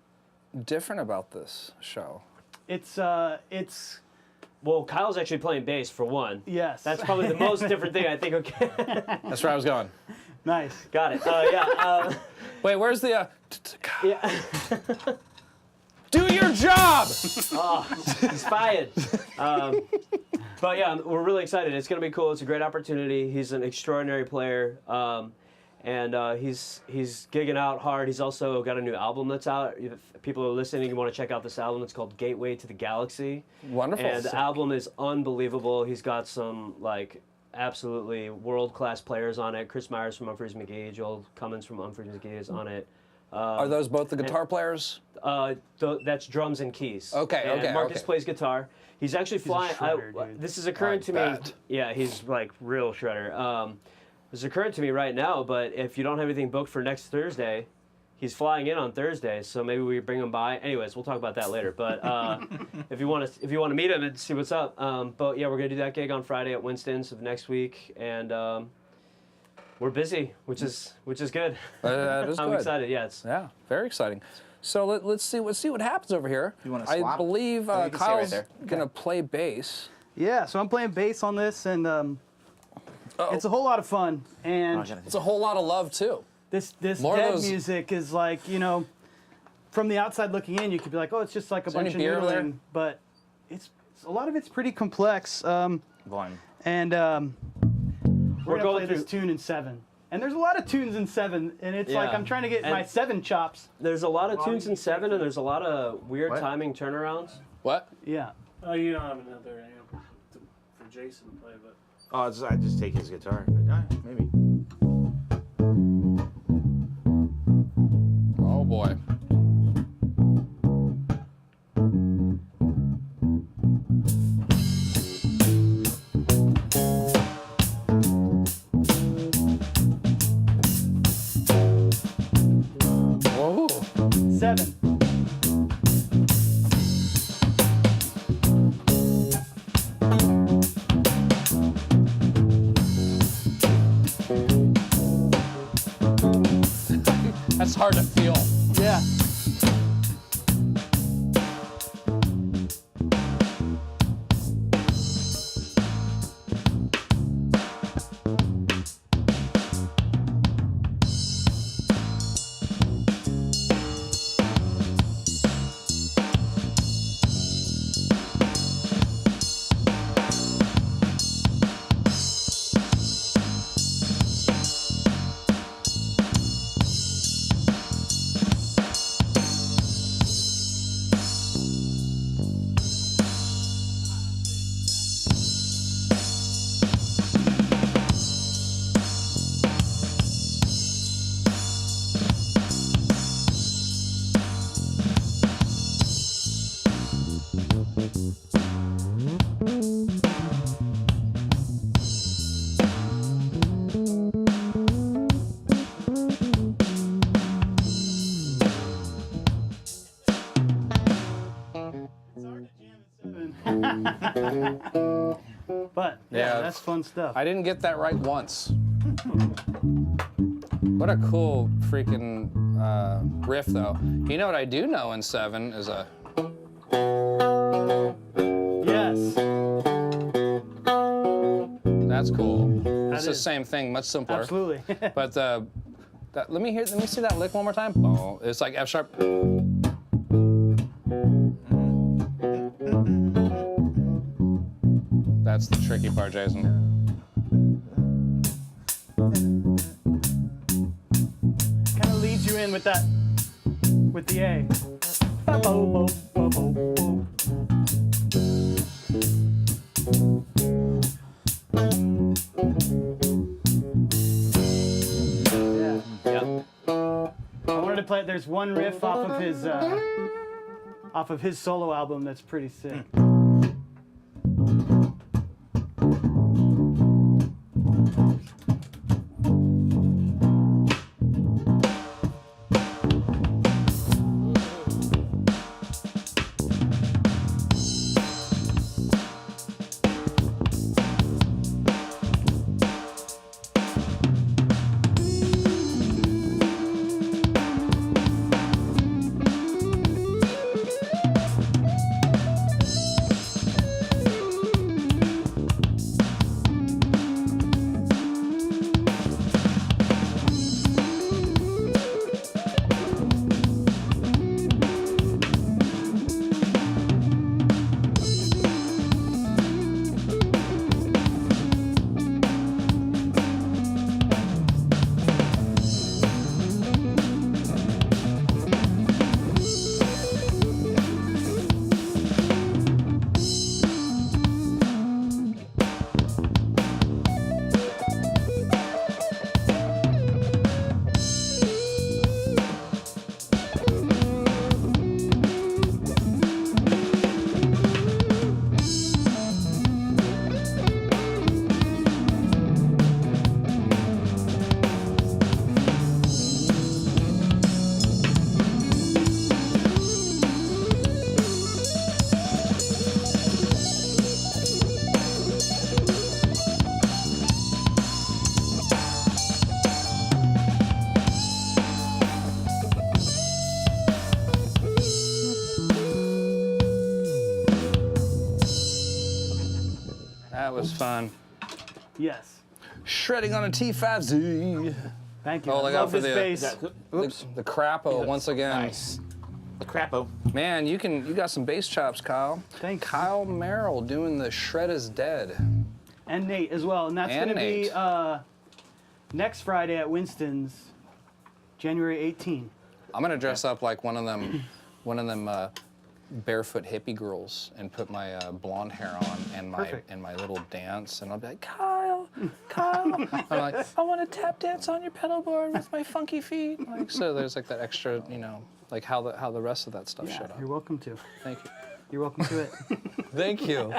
different about this show? It's Well, Kyle's actually playing bass for one. yes. That's probably the most different thing I think. Okay, That's where I was going. nice. got it. Yeah. Wait, where's the? Yeah. Do your job. He's fired. But yeah, we're really excited. It's going to be cool. It's a great opportunity. He's an extraordinary player, and he's gigging out hard. He's also got a new album that's out. If people are listening, you want to check out this album. It's called Gateway to the Galaxy. Wonderful. And the album is unbelievable. He's got some absolutely world-class players on it. Chris Myers from Humphreys McGee, Joel Cummins from Humphreys McGee is on it. Are those both the guitar players? That's drums and keys. Okay, And okay, Marcus okay. plays guitar. He's actually flying. shredder, dude. This is occurring to me. bet. Yeah, he's like real shredder. This is occurring to me right now, but if you don't have anything booked for next Thursday, he's flying in on Thursday, so maybe we bring him by. Anyways, we'll talk about that later. But if you want to meet him and see what's up, but yeah, we're gonna do that gig on Friday at Winston's of next week, and we're busy, which is good. That is I'm good. excited. Yeah, it's Yeah, very exciting. So let's see what happens over here. You wanna I swap? believe Oh, you can stay right Kyle's there. gonna play bass. Yeah, so I'm playing bass on this, and it's a whole lot of fun. And It's a whole lot of love too. this More of dead those- music is like, from the outside looking in, you could be like, oh, it's just like a there bunch of any beer over there? noodling, but it's a lot of it's pretty complex. Volume. And we're going gonna play through- this tune in 7. And there's a lot of tunes in 7, and it's like Yeah. I'm trying to get And- my 7 chops. There's a lot of tunes in 7, and there's a lot of weird What? timing turnarounds. What? Yeah. Oh, you don't have another amp for Jason to play, but Oh, I just take his guitar. But, maybe. Oh boy. Whoa. 7. That's hard to feel. Yeah. That's fun stuff. I didn't get that right once. What a cool freaking riff, though. You know what I do know in 7 is a... Yes. That's cool. It's the is. same thing, much simpler. Absolutely. But let me see that lick one more time. Oh, it's like F sharp. That's the tricky part, Jason. Kind of leads you in with that, with the A. Yeah. Yeah. I wanted to play. There's one riff off of his solo album that's pretty sick. That was fun. Yes. Shredding on a T5Z. Thank you. Oh, I look out love for this the- bass. The crapo once again. Nice. The crapo. Man, you got some bass chops, Kyle. Thanks. Kyle Merrill doing the Shred is Dead. And Nate as well. And that's And going to be Nate. next Friday at Winston's, January 18. I'm gonna dress up like one of them barefoot hippie girls and put my blonde hair on and Perfect. my little dance, and I'll be like, Kyle. I'm like, I want to tap dance on your pedal board with my funky feet. Like, so there's like that extra, like how the rest of that stuff showed up. You're welcome to. Thank you. You're welcome to it. Thank you.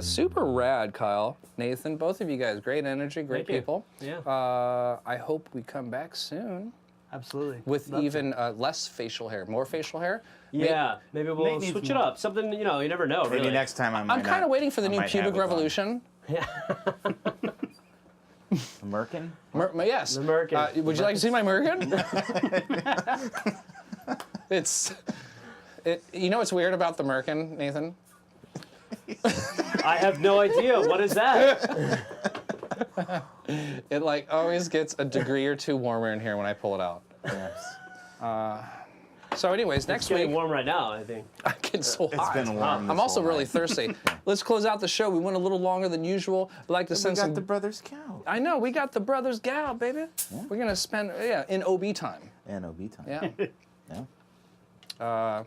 Super rad, Kyle, Nathan, both of you guys, great energy, great Thank you. people. Yeah. I hope we come back soon Absolutely. with Love to. even less facial hair, more facial hair. Yeah. Maybe we'll Nate needs switch it more. up. Something, you never know. Maybe really. next time I might I'm kind of waiting for the new pubic revolution. Yeah. Merkin? Yes. The Merkin. Would you like to see my Merkin? What's weird about the Merkin, Nathan? I have no idea. What is that? It like always gets a degree or two warmer in here when I pull it out. Yes. So anyways, It's next getting week, warm right now, I think. I get so hot. It's been warm. I'm also really thirsty. Let's close out the show. We went a little longer than usual. I'd like to We send got some... the brothers cow. I know, we got the Brothers Gal, baby. Yeah. We're going to spend, in OB time. And OB time. Yeah. Yeah.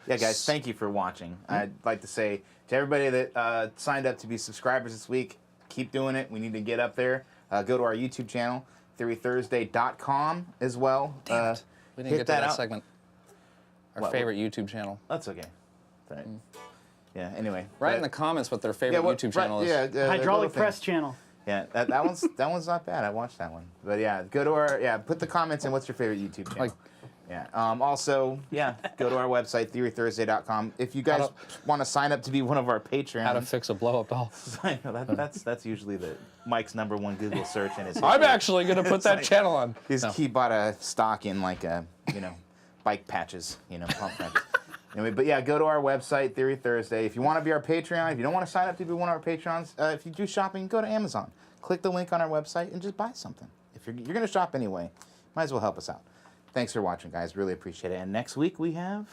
Yeah, guys, thank you for watching. I'd like to say to everybody that signed up to be subscribers this week, keep doing it. We need to get up there. Go to our YouTube channel, TheoryThursday.com as well. Damn it. We didn't hit get to that out. segment. Our What? favorite YouTube channel. That's okay. That's all right. Yeah, anyway. Write in the comments what their favorite YouTube channel is. Yeah, Hydraulic Press channel. Yeah, that one's not bad. I watched that one. But yeah, go to our put the comments in. What's your favorite YouTube channel? Like- Yeah. Also, go to our website, TheoryThursday.com. If you guys want to sign up to be one of our Patreons. How to fix a blow-up doll. that's usually Mike's #1 Google search in his. I'm actually going to put that channel on. He bought a stock in like bike patches, pump patches. Anyway, but yeah, go to our website, Theory Thursday. If you want to be our Patreon, if you don't want to sign up to be one of our Patreons, if you do shopping, go to Amazon. Click the link on our website and just buy something. If you're going to shop anyway, might as well help us out. Thanks for watching, guys. Really appreciate it. And next week we have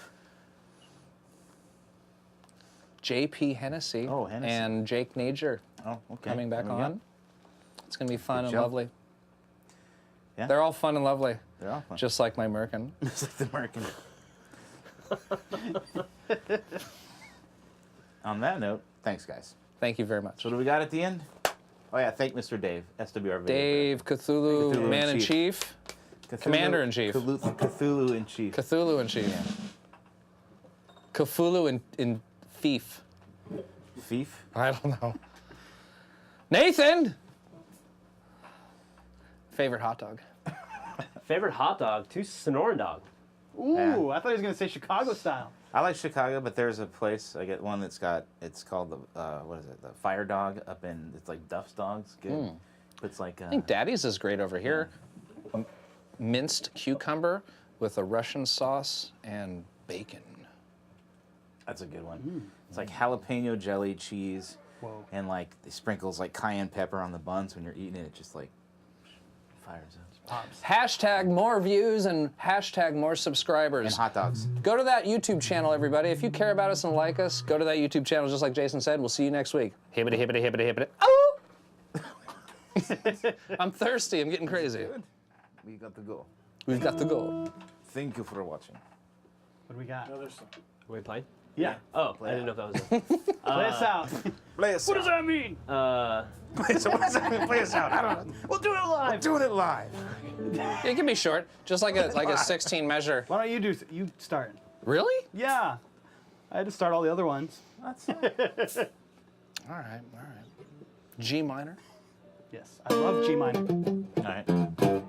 JP Hennessy, Hennessy. and Jake Nager coming back on. It's going to be fun and lovely. Yeah. They're all fun and lovely. They're all fun. Just like my Merkin. Just like the American. On that note, thanks, guys. Thank you very much. So what do we got at the end? Oh yeah, thank Mr. Dave, SWR video. Dave Cthulhu, Cthulhu Man in Chief. Chief. Commander-in-Chief. Cthulhu in Chief. Cthulhu in Chief. Yeah. Cthulhu in Thief. Thief? I don't know. Nathan! Favorite hot dog? Favorite hot dog? Sonoran dog. Ooh, Yeah. I thought he was gonna say Chicago style. I like Chicago, but there's a place, I get one it's called the, the Fire Dog up in, it's like Duff's Dogs. Good. It's like, I think Daddy's is great over here. Minced cucumber with a Russian sauce and bacon. that's a good one. It's like jalapeno jelly cheese. Whoa. And like, they sprinkles like cayenne pepper on the buns when you're eating it. It just like fires up. Pops. Hashtag more views and hashtag more subscribers. And hot dogs. Go to that YouTube channel, everybody. If you care about us and like us, go to that YouTube channel, just like Jason said. We'll see you next week. Hibbity, hibbity, hibbity, hibbity. Oh! I'm thirsty. I'm getting crazy. We got to go. We've got to go. Thank you for watching. What do we got? Another song. Are we playing? Yeah. Oh, I didn't know if that was it. Play us out. Play us What does that mean? So what does that mean? Play us out. I don't know. We'll do it live. Doing it live. It can be short, just like a 16 measure. Why don't you start? Really? Yeah. I had to start all the other ones. That's All right. G minor. Yes. I love G minor. all right.